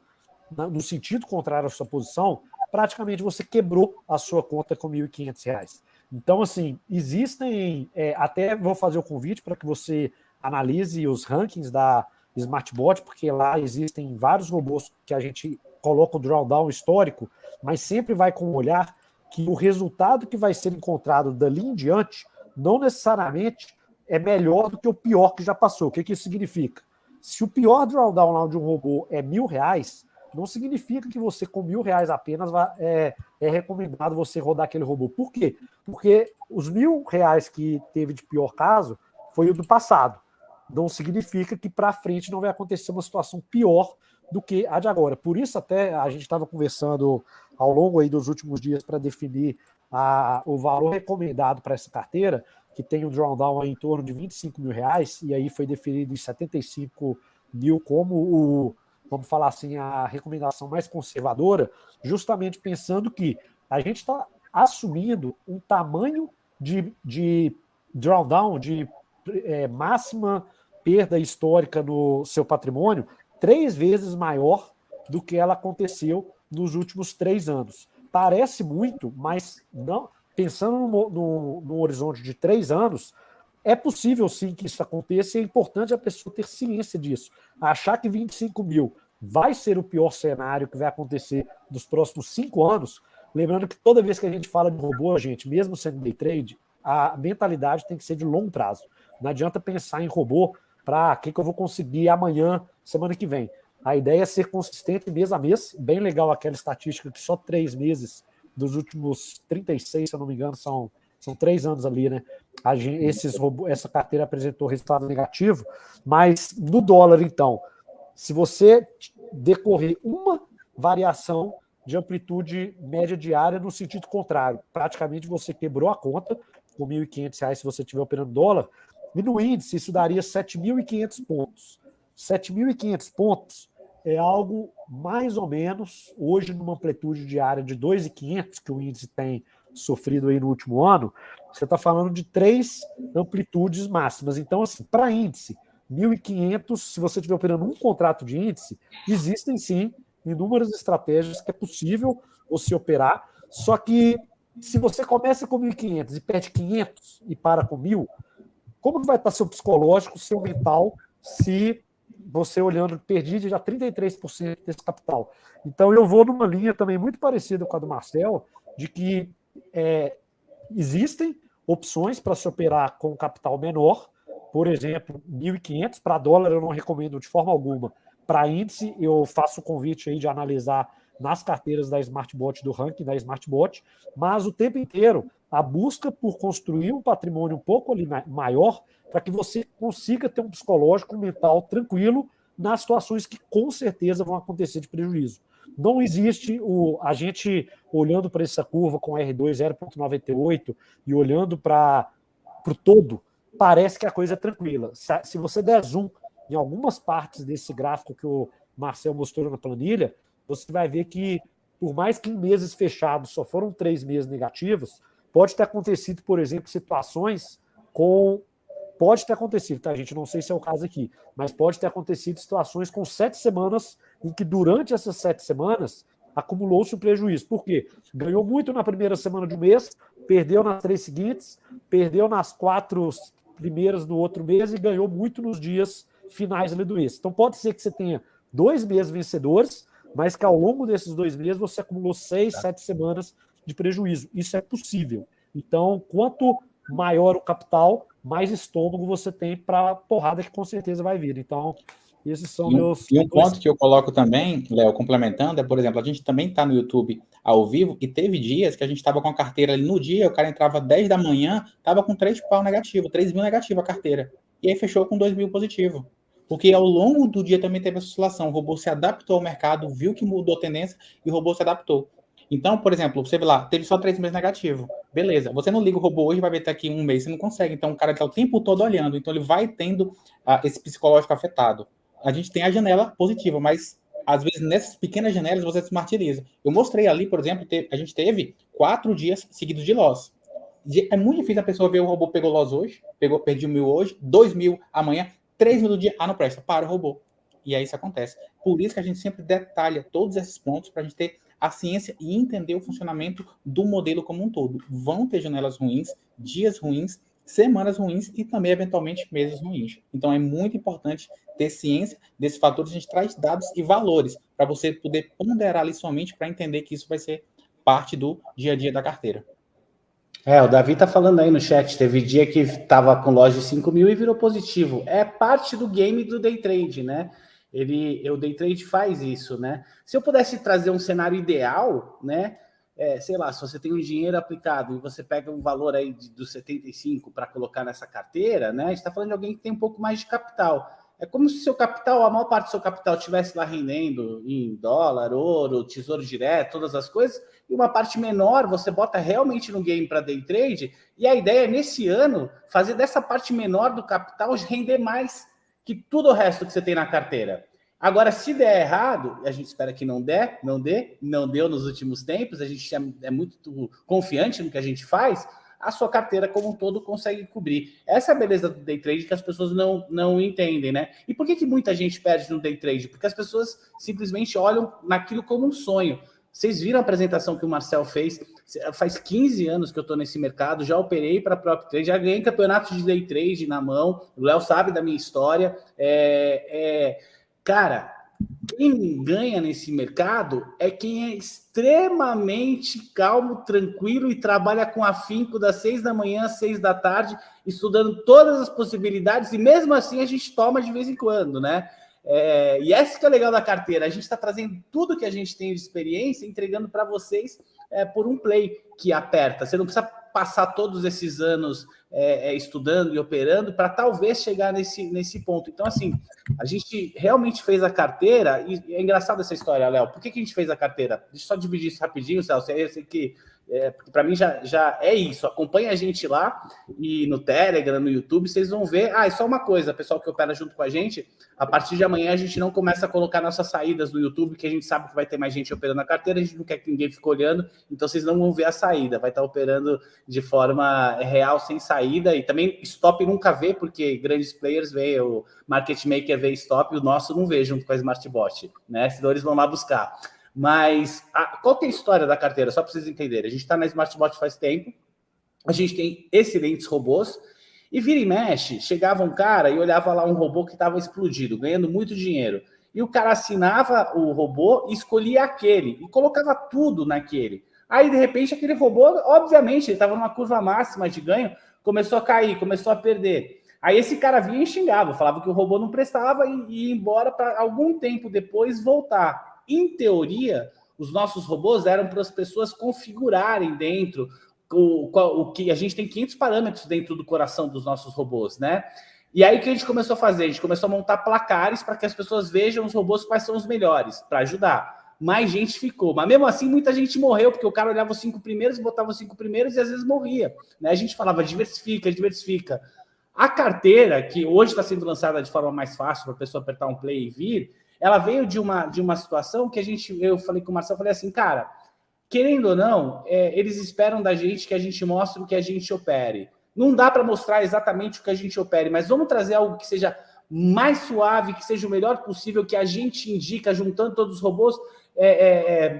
no sentido contrário à sua posição, praticamente você quebrou a sua conta com R$ 1.500. Então, assim, existem... até vou fazer o convite para que você analise os rankings da Smartbot, porque lá existem vários robôs que a gente coloca o drawdown histórico, mas sempre vai com um olhar que o resultado que vai ser encontrado dali em diante não necessariamente é melhor do que o pior que já passou. O que isso significa? Se o pior drawdown lá de um robô é R$ 1.000, não significa que você com R$ 1.000 apenas é recomendado você rodar aquele robô. Por quê? Porque os R$ 1.000 que teve de pior caso foi o do passado. Não significa que para frente não vai acontecer uma situação pior do que a de agora. Por isso até a gente estava conversando ao longo aí dos últimos dias para definir o valor recomendado para essa carteira, que tem um drawdown em torno de R$ 25 mil, e aí foi definido em 75 mil como vamos falar assim, a recomendação mais conservadora, justamente pensando que a gente está assumindo um tamanho de drawdown, de máxima perda histórica no seu patrimônio 3 vezes maior do que ela aconteceu nos últimos 3 anos. Parece muito, mas não, pensando no horizonte de 3 anos, é possível sim que isso aconteça e é importante a pessoa ter ciência disso. Achar que 25 mil vai ser o pior cenário que vai acontecer nos próximos 5 anos, lembrando que toda vez que a gente fala de robô, gente, mesmo sendo day trade, a mentalidade tem que ser de longo prazo. Não adianta pensar em robô para o que eu vou conseguir amanhã, semana que vem. A ideia é ser consistente mês a mês. Bem legal aquela estatística que só 3 meses dos últimos 36, se eu não me engano, são São 3 anos ali, né? Essa carteira apresentou resultado negativo, mas no dólar, então, se você decorrer uma variação de amplitude média diária no sentido contrário, praticamente você quebrou a conta com R$ 1.500 se você estiver operando dólar, e no índice isso daria 7.500 pontos. 7.500 pontos é algo mais ou menos, hoje numa amplitude diária de 2.500 que o índice tem sofrido aí no último ano, você está falando de 3 amplitudes máximas. Então, assim, para índice, 1.500, se você estiver operando um contrato de índice, existem sim inúmeras estratégias que é possível você operar, só que se você começa com 1.500 e perde 500 e para com 1.000, como vai estar seu psicológico, seu mental, se você olhando, perdi já 33% desse capital? Então eu vou numa linha também muito parecida com a do Marcel, de que existem opções para se operar com capital menor, por exemplo, 1.500, para dólar eu não recomendo de forma alguma. Para índice, eu faço o convite aí de analisar nas carteiras da SmartBot, do ranking da SmartBot, mas o tempo inteiro a busca por construir um patrimônio um pouco ali maior para que você consiga ter um psicológico, um mental tranquilo nas situações que com certeza vão acontecer de prejuízo. Não existe a gente olhando para essa curva com R2 0,98 e olhando para o todo, parece que a coisa é tranquila. Se você der zoom em algumas partes desse gráfico que o Marcel mostrou na planilha, você vai ver que, por mais que em meses fechados só foram 3 meses negativos, pode ter acontecido, por exemplo, situações com... Pode ter acontecido, tá, gente? Não sei se é o caso aqui, mas pode ter acontecido situações com 7 semanas em que, durante essas 7 semanas, acumulou-se um prejuízo. Por quê? Ganhou muito na primeira semana de um mês, perdeu nas 3 seguintes, perdeu nas 4 primeiras do outro mês e ganhou muito nos dias finais ali do mês. Então pode ser que você tenha 2 meses vencedores, mas que ao longo desses 2 meses você acumulou 6, 7 semanas de prejuízo. Isso é possível. Então, quanto maior o capital, mais estômago você tem para a porrada que com certeza vai vir. Então, esses são meus... E um ponto que eu coloco também, Léo, complementando, é, por exemplo, a gente também está no YouTube ao vivo e teve dias que a gente estava com a carteira ali no dia, o cara entrava 10 da manhã, estava com 3 pau negativo, 3 mil negativo a carteira. E aí fechou com 2 mil positivo. Porque ao longo do dia também teve essa oscilação. O robô se adaptou ao mercado, viu que mudou a tendência e o robô se adaptou. Então, por exemplo, você vê lá, teve só 3 meses negativo. Beleza, você não liga o robô hoje, vai ver daqui um mês, você não consegue. Então, o cara está o tempo todo olhando. Então, ele vai tendo esse psicológico afetado. A gente tem a janela positiva, mas às vezes nessas pequenas janelas você se martiriza. Eu mostrei ali, por exemplo, a gente teve 4 dias seguidos de loss. É muito difícil a pessoa ver o robô pegou loss hoje, perdi 1.000 hoje, 2.000 amanhã, 3.000 do dia, não presta, para o robô. E aí isso acontece. Por isso que a gente sempre detalha todos esses pontos para a gente ter a ciência e entender o funcionamento do modelo como um todo. Vão ter janelas ruins, dias ruins, semanas ruins e também, eventualmente, meses ruins. Então, é muito importante ter ciência desses fatores. A gente traz dados e valores para você poder ponderar ali somente para entender que isso vai ser parte do dia a dia da carteira. O Davi tá falando aí no chat, teve dia que tava com loja de 5 mil e virou positivo. É parte do game do day trade, né? O day trade faz isso, né? Se eu pudesse trazer um cenário ideal, né? Sei lá, se você tem um dinheiro aplicado e você pega um valor aí dos 75 para colocar nessa carteira, né? A gente está falando de alguém que tem um pouco mais de capital. É como se seu capital, a maior parte do seu capital estivesse lá rendendo em dólar, ouro, tesouro direto, todas as coisas, e uma parte menor você bota realmente no game para day trade, e a ideia é, nesse ano, fazer dessa parte menor do capital render mais que tudo o resto que você tem na carteira. Agora, se der errado, a gente espera que não deu nos últimos tempos, a gente é muito confiante no que a gente faz, a sua carteira como um todo consegue cobrir. Essa é a beleza do day trade que as pessoas não entendem, né? E por que muita gente perde no day trade? Porque as pessoas simplesmente olham naquilo como um sonho. Vocês viram a apresentação que o Marcel fez? Faz 15 anos que eu estou nesse mercado, já operei para Prop Trade, já ganhei campeonato de day trade na mão, o Léo sabe da minha história. Cara, quem ganha nesse mercado é quem é extremamente calmo, tranquilo e trabalha com afinco das 6 da manhã às 6 da tarde, estudando todas as possibilidades, e mesmo assim a gente toma de vez em quando, né? E essa que é o legal da carteira, a gente está trazendo tudo que a gente tem de experiência, entregando para vocês por um play que aperta. Você não precisa passar todos esses anos estudando e operando para talvez chegar nesse ponto. Então, assim, a gente realmente fez a carteira, e é engraçado essa história, Léo. Por que a gente fez a carteira? Deixa eu só dividir isso rapidinho, Celso. Eu sei que porque para mim já é isso. Acompanha a gente lá e no Telegram, no YouTube, vocês vão ver. E só uma coisa, pessoal que opera junto com a gente, a partir de amanhã a gente não começa a colocar nossas saídas no YouTube, que a gente sabe que vai ter mais gente operando a carteira, a gente não quer que ninguém fique olhando, então vocês não vão ver a saída, vai estar operando de forma real, sem saída, e também stop nunca vê, porque grandes players veem, o Market Maker vê stop, e o nosso não vê junto com a Smartbot, né? Senão eles vão lá buscar. Mas qual que é a história da carteira? Só para vocês entenderem. A gente está na Smartbot faz tempo, a gente tem excelentes robôs, e vira e mexe, chegava um cara e olhava lá um robô que estava explodido, ganhando muito dinheiro. E o cara assinava o robô e escolhia aquele, e colocava tudo naquele. Aí, de repente, aquele robô, obviamente, ele estava numa curva máxima de ganho, começou a cair, começou a perder. Aí esse cara vinha e xingava, falava que o robô não prestava e ia embora para algum tempo depois voltar. Em teoria, os nossos robôs eram para as pessoas configurarem dentro o que a gente tem 500 parâmetros dentro do coração dos nossos robôs, né? E aí o que a gente começou a fazer? A gente começou a montar placares para que as pessoas vejam os robôs quais são os melhores, para ajudar. Mais gente ficou, mas mesmo assim muita gente morreu, porque o cara olhava os 5 primeiros, botava os 5 primeiros e às vezes morria, né? A gente falava diversifica, diversifica. A carteira, que hoje está sendo lançada de forma mais fácil para a pessoa apertar um play e vir, ela veio de uma situação que eu falei com o Marcelo, falei assim, cara, querendo ou não, eles esperam da gente que a gente mostre o que a gente opere. Não dá para mostrar exatamente o que a gente opere, mas vamos trazer algo que seja mais suave, que seja o melhor possível, que a gente indica, juntando todos os robôs,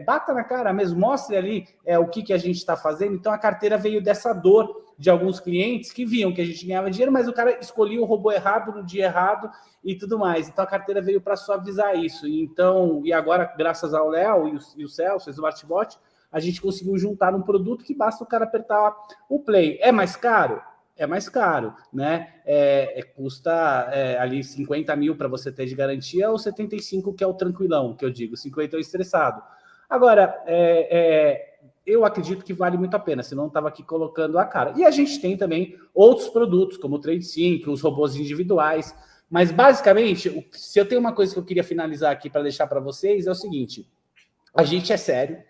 bata na cara mesmo, mostre ali o que a gente está fazendo. Então, a carteira veio dessa dor de alguns clientes que viam que a gente ganhava dinheiro, mas o cara escolhia o robô errado no dia errado e tudo mais. Então, a carteira veio para suavizar isso. E agora, graças ao Léo e o Celso, o Smartbot, a gente conseguiu juntar um produto que basta o cara apertar o play. É mais caro? É mais caro, né? Custa ali 50 mil para você ter de garantia, ou 75, que é o tranquilão, que eu digo, 50 é o estressado. Agora, eu acredito que vale muito a pena, senão não estava aqui colocando a cara. E a gente tem também outros produtos, como o Trade Sync, os robôs individuais, mas basicamente, se eu tenho uma coisa que eu queria finalizar aqui para deixar para vocês, é o seguinte: a gente é sério,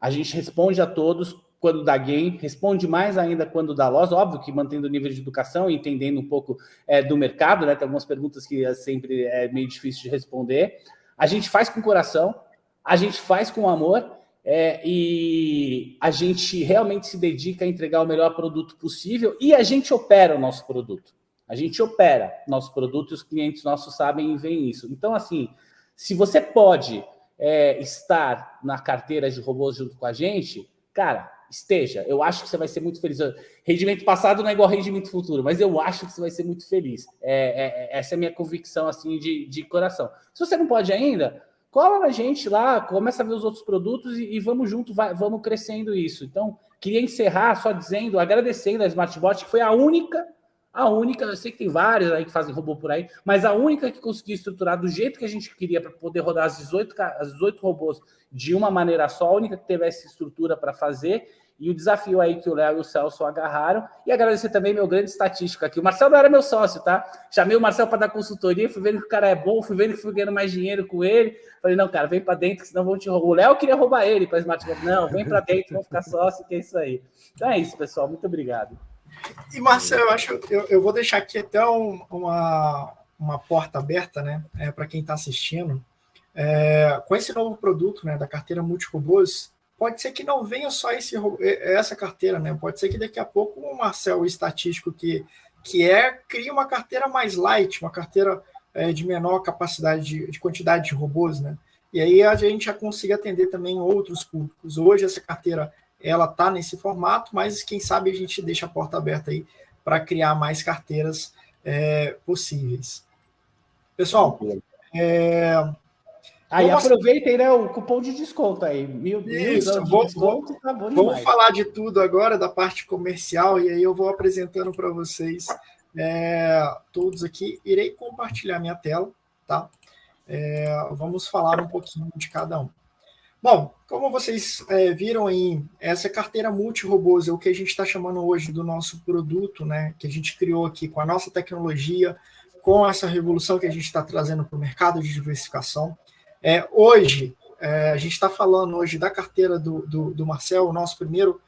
a gente responde a todos quando dá gain, responde mais ainda quando dá loss, óbvio que mantendo o nível de educação e entendendo um pouco do mercado, né? Tem algumas perguntas que sempre é meio difícil de responder. A gente faz com coração, a gente faz com amor, e a gente realmente se dedica a entregar o melhor produto possível, e a gente opera o nosso produto. A gente opera nosso produto e os clientes nossos sabem e veem isso. Então, assim, se você pode estar na carteira de robôs junto com a gente, cara, esteja. Eu acho que você vai ser muito feliz. Rendimento passado não é igual rendimento futuro, mas eu acho que você vai ser muito feliz. Essa é a minha convicção, assim, de coração. Se você não pode ainda, cola na gente lá, começa a ver os outros produtos e vamos junto, vamos crescendo isso. Então, queria encerrar só dizendo, agradecendo a Smartbot, que foi a única, eu sei que tem vários aí que fazem robô por aí, mas a única que conseguiu estruturar do jeito que a gente queria para poder rodar as 18 robôs de uma maneira só, a única que teve essa estrutura para fazer, e o desafio aí que o Léo e o Celso agarraram. E agradecer também meu grande estatístico aqui. O Marcelo não era meu sócio, tá? Chamei o Marcelo para dar consultoria, fui vendo que o cara é bom, fui vendo que fui ganhando mais dinheiro com ele. Falei, não, cara, vem para dentro, senão vão te roubar. O Léo queria roubar ele para Smartbot. Não, vem para dentro, vamos ficar sócio, que é isso aí. Então é isso, pessoal. Muito obrigado. E, Marcelo, eu vou deixar aqui até uma porta aberta, né, para quem está assistindo. Com esse novo produto, né, da carteira multirobôs, pode ser que não venha só essa carteira, né? Pode ser que daqui a pouco o Marcelo, o estatístico cria uma carteira mais light, uma carteira de menor capacidade de quantidade de robôs, né? E aí a gente já consiga atender também outros públicos. Hoje essa carteira ela está nesse formato, mas quem sabe a gente deixa a porta aberta aí para criar mais carteiras possíveis. Pessoal, Aí aproveitem, né, o cupom de desconto aí. Isso, vamos falar de tudo agora, da parte comercial, e aí eu vou apresentando para vocês todos aqui. Irei compartilhar minha tela, tá? Vamos falar um pouquinho de cada um. Bom, como vocês viram aí, essa carteira multi-robôs é o que a gente está chamando hoje do nosso produto, né, que a gente criou aqui com a nossa tecnologia, com essa revolução que a gente está trazendo para o mercado de diversificação. Hoje, a gente está falando hoje da carteira do Marcel, o nosso primeiro,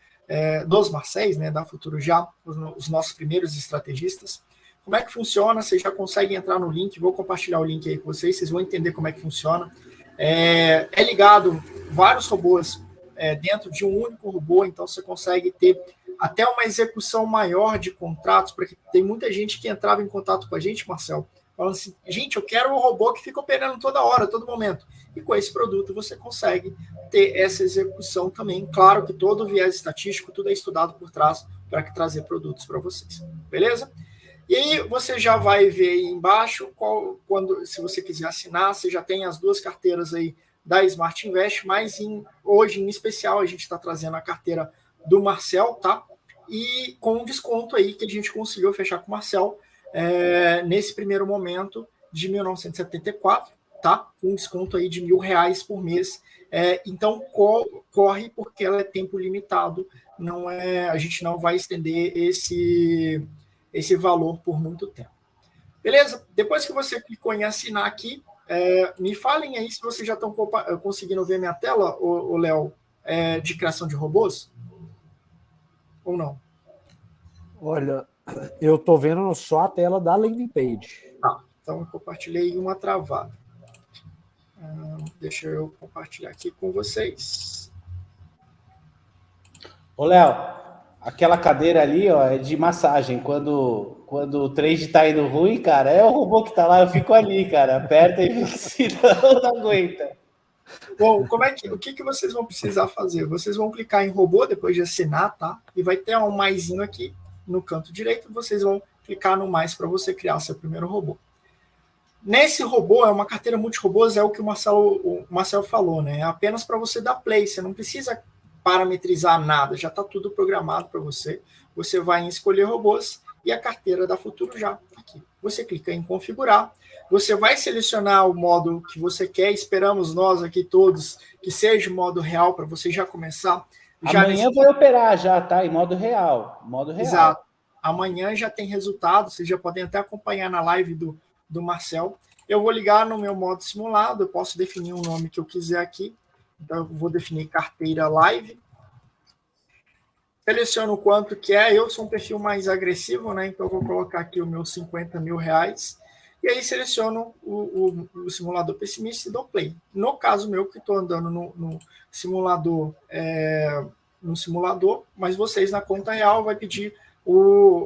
dos Marcéis, né, da Futuro Já, os nossos primeiros estrategistas. Como é que funciona? Vocês já conseguem entrar no link, vou compartilhar o link aí com vocês, vocês vão entender como é que funciona. É ligado vários robôs dentro de um único robô, então você consegue ter até uma execução maior de contratos, porque tem muita gente que entrava em contato com a gente, Marcel, falando assim, gente, eu quero um robô que fica operando toda hora, todo momento. E com esse produto você consegue ter essa execução também. Claro que todo o viés estatístico, tudo é estudado por trás para trazer produtos para vocês. Beleza? E aí você já vai ver aí embaixo, se você quiser assinar, você já tem as duas carteiras aí da Smart Invest, mas hoje, em especial, a gente está trazendo a carteira do Marcel, tá? E com um desconto aí que a gente conseguiu fechar com o Marcel nesse primeiro momento de 1974, tá? Com um desconto aí de R$1.000 por mês. Então, corre porque ela é tempo limitado, a gente não vai estender esse valor por muito tempo. Beleza? Depois que você clicou em assinar aqui, me falem aí se vocês já estão conseguindo ver minha tela, o Léo, de criação de robôs? Ou não? Olha, eu estou vendo só a tela da landing page. Tá, então eu compartilhei uma travada. Deixa eu compartilhar aqui com vocês. Ô, Léo, aquela cadeira ali, ó, é de massagem. Quando o trade tá indo ruim, cara, é o robô que tá lá, eu fico ali, cara. Aperta e senão não aguenta. Bom, o que vocês vão precisar fazer? Vocês vão clicar em robô depois de assinar, tá? E vai ter um maisinho aqui no canto direito. Vocês vão clicar no mais para você criar seu primeiro robô. Nesse robô, é uma carteira multi-robôs, é o que o Marcel falou, né? É apenas para você dar play, você não precisa parametrizar nada, já está tudo programado para você. Você vai em escolher robôs e a carteira da Futuro Já aqui. Você clica em configurar, você vai selecionar o modo que você quer, esperamos nós aqui todos que seja o modo real para você já começar. Amanhã vai operar já, tá? Em modo real. Exato. Amanhã já tem resultado, vocês já podem até acompanhar na live do Marcel. Eu vou ligar no meu modo simulado, eu posso definir um nome que eu quiser aqui. Então, eu vou definir carteira live. Seleciono o quanto que é. Eu sou um perfil mais agressivo, né? Então, eu vou colocar aqui o meu R$50.000. E aí, seleciono o simulador pessimista e dou play. No caso meu, que estou andando no simulador, mas vocês na conta real vai pedir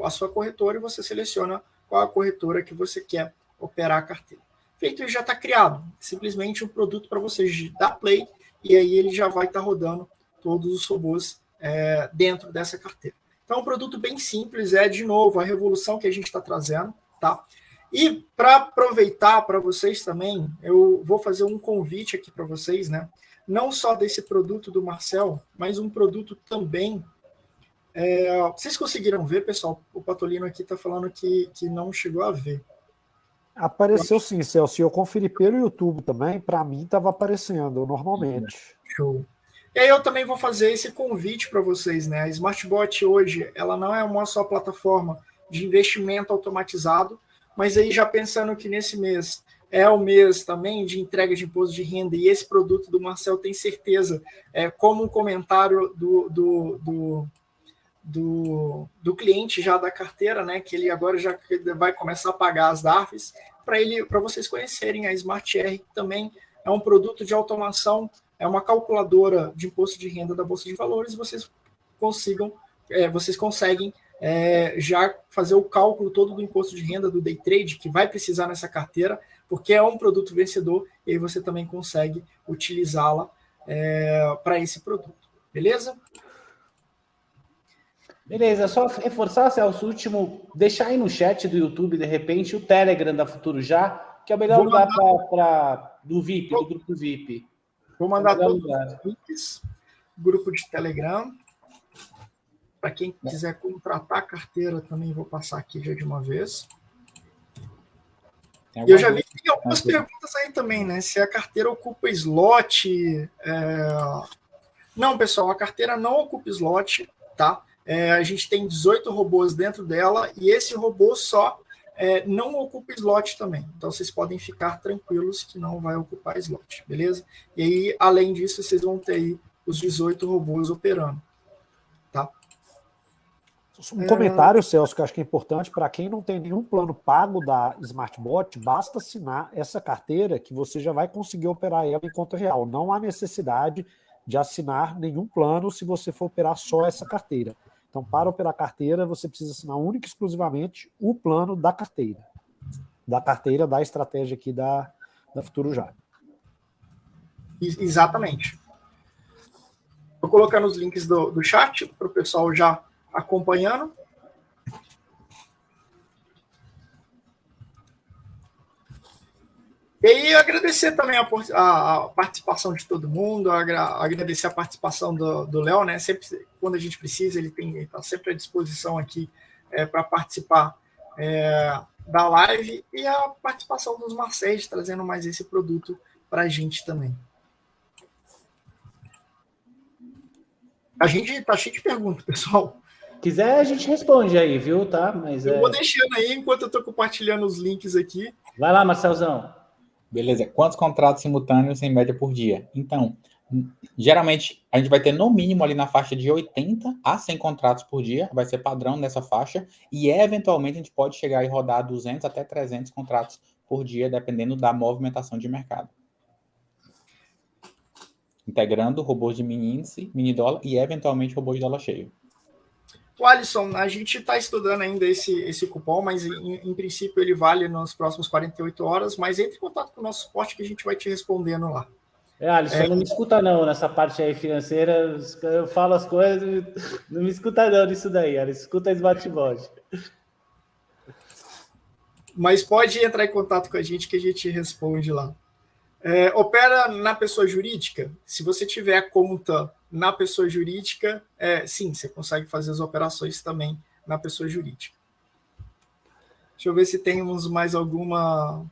a sua corretora e você seleciona qual a corretora que você quer operar a carteira. Feito, já está criado. Simplesmente um produto para vocês dar play e aí ele já vai estar rodando todos os robôs dentro dessa carteira. Então, é um produto bem simples, de novo, a revolução que a gente está trazendo, tá? E para aproveitar para vocês também, eu vou fazer um convite aqui para vocês, né? Não só desse produto do Marcel, mas um produto também. Vocês conseguiram ver, pessoal? O Patolino aqui está falando que não chegou a ver. Apareceu sim, Celso. Eu conferi pelo YouTube também, para mim estava aparecendo normalmente. Show. E aí eu também vou fazer esse convite para vocês, né? A SmartBot hoje, ela não é uma só plataforma de investimento automatizado, mas aí já pensando que nesse mês é o mês também de entrega de imposto de renda, e esse produto do Marcel tem certeza, como um comentário do cliente já da carteira, né, que ele agora já vai começar a pagar as DARFs, para vocês conhecerem a SmartR, que também é um produto de automação, é uma calculadora de imposto de renda da Bolsa de Valores, vocês conseguem já fazer o cálculo todo do imposto de renda do day trade, que vai precisar nessa carteira, porque é um produto vencedor, e aí você também consegue utilizá-la para esse produto. Beleza? Beleza, só reforçar, Celso, o último, deixar aí no chat do YouTube, de repente, o Telegram da Futuro Já, que é o melhor lugar do VIP, do grupo VIP. Vou mandar todos os links, grupo de Telegram. Para quem quiser contratar a carteira, também vou passar aqui já de uma vez. E eu já vi que tem algumas perguntas aí também, né? Se a carteira ocupa slot. Não, pessoal, a carteira não ocupa slot, tá? A gente tem 18 robôs dentro dela e esse robô só não ocupa slot também. Então, vocês podem ficar tranquilos que não vai ocupar slot, beleza? E aí, além disso, vocês vão ter aí os 18 robôs operando, tá? Um comentário, Celso, que eu acho que é importante, para quem não tem nenhum plano pago da SmartBot, basta assinar essa carteira que você já vai conseguir operar ela em conta real. Não há necessidade de assinar nenhum plano se você for operar só essa carteira. Então, para operar a carteira, você precisa assinar única e exclusivamente o plano da carteira da estratégia aqui da Futuro Já. Exatamente. Vou colocar nos links do chat para o pessoal já acompanhando. E aí, agradecer também a participação de todo mundo, agradecer a participação do Léo, né? Sempre, quando a gente precisa, ele está sempre à disposição aqui para participar da live, e a participação dos Marcéis, trazendo mais esse produto para a gente também. A gente está cheio de perguntas, pessoal. Quiser, a gente responde aí, viu? Tá? Mas eu vou deixando aí enquanto eu estou compartilhando os links aqui. Vai lá, Marcelzão. Beleza. Quantos contratos simultâneos em média por dia? Então, geralmente, a gente vai ter no mínimo ali na faixa de 80 a 100 contratos por dia, vai ser padrão nessa faixa, e eventualmente a gente pode chegar e rodar 200 até 300 contratos por dia, dependendo da movimentação de mercado. Integrando robôs de mini índice, mini dólar e eventualmente robôs de dólar cheio. O Alisson, a gente está estudando ainda esse cupom, mas em princípio ele vale nas próximas 48 horas, mas entre em contato com o nosso suporte que a gente vai te respondendo lá. Alisson, não me escuta não nessa parte aí financeira, eu falo as coisas, não me escuta não nisso daí, Alisson, escuta a SmartBot. Mas pode entrar em contato com a gente que a gente responde lá. Opera na pessoa jurídica? Se você tiver a conta na pessoa jurídica, sim, você consegue fazer as operações também na pessoa jurídica. Deixa eu ver se temos mais alguma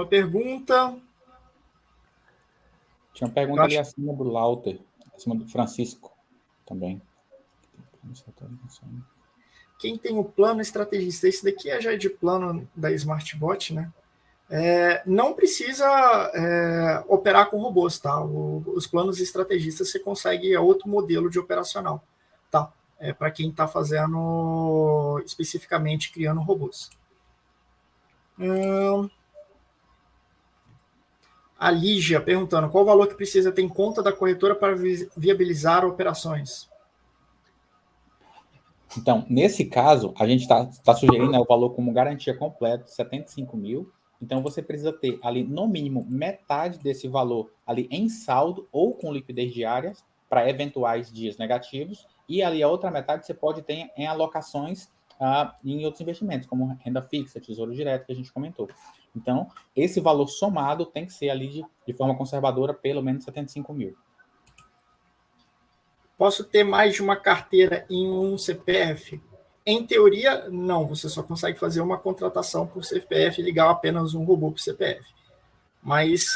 pergunta. Tinha uma pergunta ali acima do Lauter, acima do Francisco também. Quem tem o plano estrategista? Esse daqui já é de plano da SmartBot, né? Não precisa operar com robôs, tá? Os planos estrategistas você consegue outro modelo de operacional, tá? Para quem está fazendo especificamente criando robôs. A Lígia perguntando qual o valor que precisa ter em conta da corretora para viabilizar operações. Então, nesse caso, a gente está sugerindo o valor como garantia completa, 75 mil. Então, você precisa ter ali, no mínimo, metade desse valor ali em saldo ou com liquidez diária para eventuais dias negativos. E ali a outra metade você pode ter em alocações em outros investimentos, como renda fixa, tesouro direto, que a gente comentou. Então, esse valor somado tem que ser ali de forma conservadora, pelo menos 75 mil. Posso ter mais de uma carteira em um CPF? Em teoria, não. Você só consegue fazer uma contratação por CPF e ligar apenas um robô para o CPF. Mas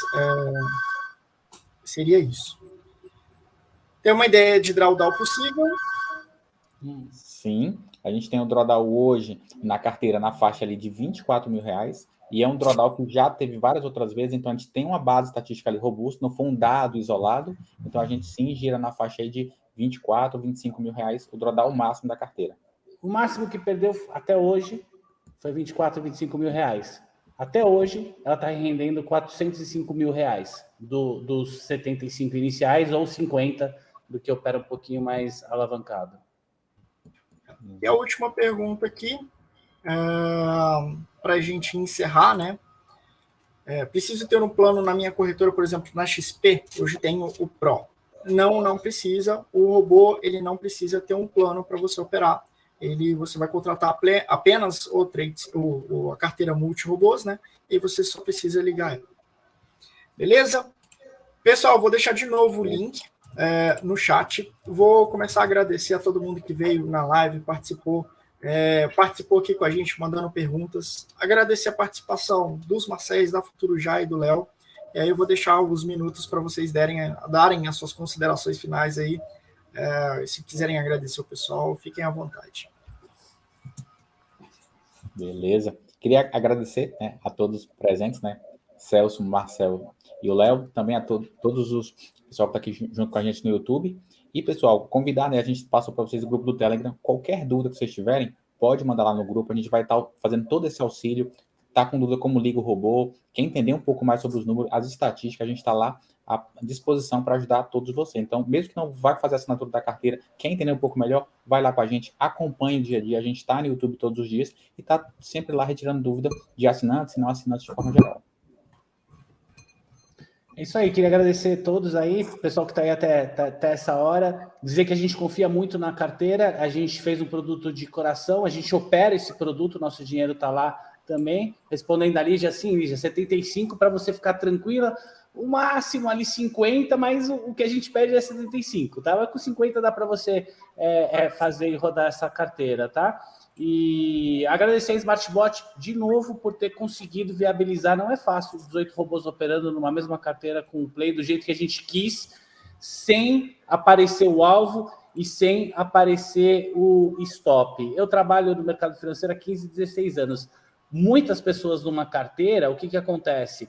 seria isso. Tem uma ideia de drawdown possível? Sim. A gente tem o drawdown hoje na carteira, na faixa ali de R$24 mil. E é um drawdown que já teve várias outras vezes. Então, a gente tem uma base estatística ali robusta. Não foi um dado isolado. Então, a gente sim gira na faixa aí de 24, 25 mil reais, o drawdown máximo da carteira. O máximo que perdeu até hoje foi 24, 25 mil reais. Até hoje, ela está rendendo 405 mil reais dos 75 iniciais ou 50 do que opera um pouquinho mais alavancado. E a última pergunta aqui, para a gente encerrar, né? Preciso ter um plano na minha corretora, por exemplo, na XP, hoje tenho o Pro. Não precisa. O robô, ele não precisa ter um plano para você operar. Você vai contratar apenas a carteira multi-robôs, né? E você só precisa ligar ela. Beleza? Pessoal, vou deixar de novo o link no chat. Vou começar a agradecer a todo mundo que veio na live, participou participou aqui com a gente, mandando perguntas. Agradecer a participação dos Marcéis, da Futuro Já e do Léo. E aí eu vou deixar alguns minutos para vocês darem as suas considerações finais aí. Se quiserem agradecer o pessoal, fiquem à vontade. Beleza. Queria agradecer, né, a todos os presentes, né? Celso, Marcel e o Léo, também a todos os pessoal que está aqui junto com a gente no YouTube. E, pessoal, convidar, né? A gente passou para vocês o grupo do Telegram. Qualquer dúvida que vocês tiverem, pode mandar lá no grupo. A gente vai estar fazendo todo esse auxílio. Tá com dúvida como liga o robô, quer entender um pouco mais sobre os números, as estatísticas, a gente está lá à disposição para ajudar todos vocês. Então, mesmo que não vai fazer a assinatura da carteira, quer entender um pouco melhor, vai lá com a gente, acompanhe o dia a dia. A gente está no YouTube todos os dias e está sempre lá retirando dúvida de assinantes e não assinantes de forma geral. É isso aí, queria agradecer a todos aí, o pessoal que está aí até essa hora, dizer que a gente confia muito na carteira, a gente fez um produto de coração, a gente opera esse produto, nosso dinheiro está lá também. Respondendo a Lígia, sim, Lígia, 75 para você ficar tranquila, o máximo ali 50, mas o que a gente pede é 75, tá? Mas com 50 dá para você fazer e rodar essa carteira, tá? E agradecer a Smartbot de novo por ter conseguido viabilizar. Não é fácil 18 robôs operando numa mesma carteira com o Play do jeito que a gente quis, sem aparecer o alvo e sem aparecer o stop. Eu trabalho no mercado financeiro há 15, 16 anos. Muitas pessoas numa carteira, o que acontece?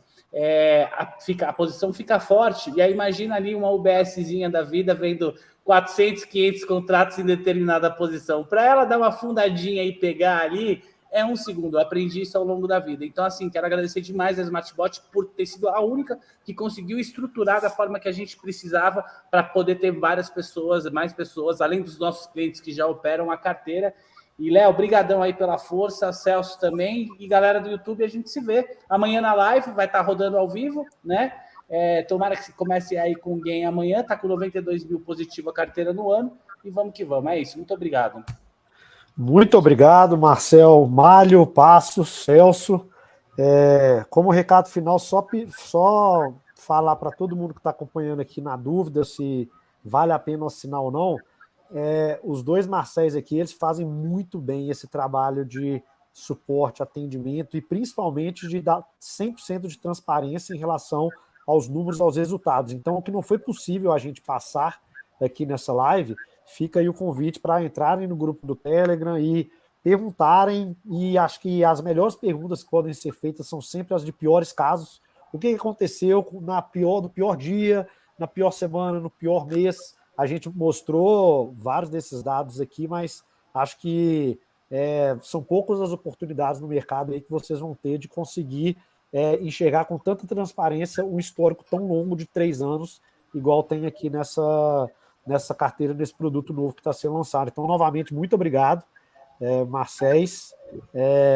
A posição fica forte, e aí imagina ali uma UBSzinha da vida vendo 400, 500 contratos em determinada posição. Para ela dar uma fundadinha e pegar ali, é um segundo. Eu aprendi isso ao longo da vida. Então, assim, quero agradecer demais a Smartbot por ter sido a única que conseguiu estruturar da forma que a gente precisava para poder ter várias pessoas, mais pessoas, além dos nossos clientes que já operam a carteira. E, Léo, brigadão aí pela força, Celso também, e galera do YouTube, a gente se vê amanhã na live, vai estar rodando ao vivo, né? Tomara que comece aí com o gain amanhã, tá com 92 mil positivo a carteira no ano, e vamos que vamos. É isso, muito obrigado. Muito obrigado, Marcel, Malho, Passos, Celso. Como recado final, só falar para todo mundo que está acompanhando aqui na dúvida se vale a pena assinar ou não. Os dois Marcéis aqui, eles fazem muito bem esse trabalho de suporte, atendimento e principalmente de dar 100% de transparência em relação aos números, aos resultados. Então, o que não foi possível a gente passar aqui nessa live, fica aí o convite para entrarem no grupo do Telegram e perguntarem, e acho que as melhores perguntas que podem ser feitas são sempre as de piores casos. O que aconteceu no pior dia, na pior semana, no pior mês? A gente mostrou vários desses dados aqui, mas acho que são poucas as oportunidades no mercado aí que vocês vão ter de conseguir enxergar com tanta transparência um histórico tão longo de 3 anos, igual tem aqui nessa carteira, nesse produto novo que está sendo lançado. Então, novamente, muito obrigado, Marcéis.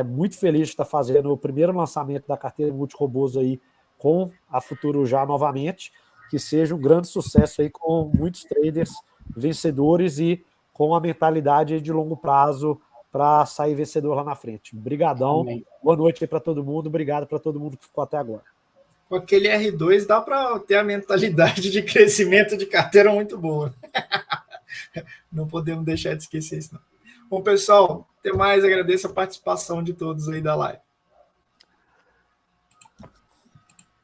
Muito feliz de estar fazendo o primeiro lançamento da carteira multi-robôs aí com a Futuro Já novamente. Que seja um grande sucesso aí com muitos traders vencedores e com a mentalidade de longo prazo para sair vencedor lá na frente. Obrigadão. Boa noite aí para todo mundo. Obrigado para todo mundo que ficou até agora. Com aquele R2 dá para ter a mentalidade de crescimento de carteira muito boa. Não podemos deixar de esquecer isso, não. Bom, pessoal, até mais. Agradeço a participação de todos aí da live.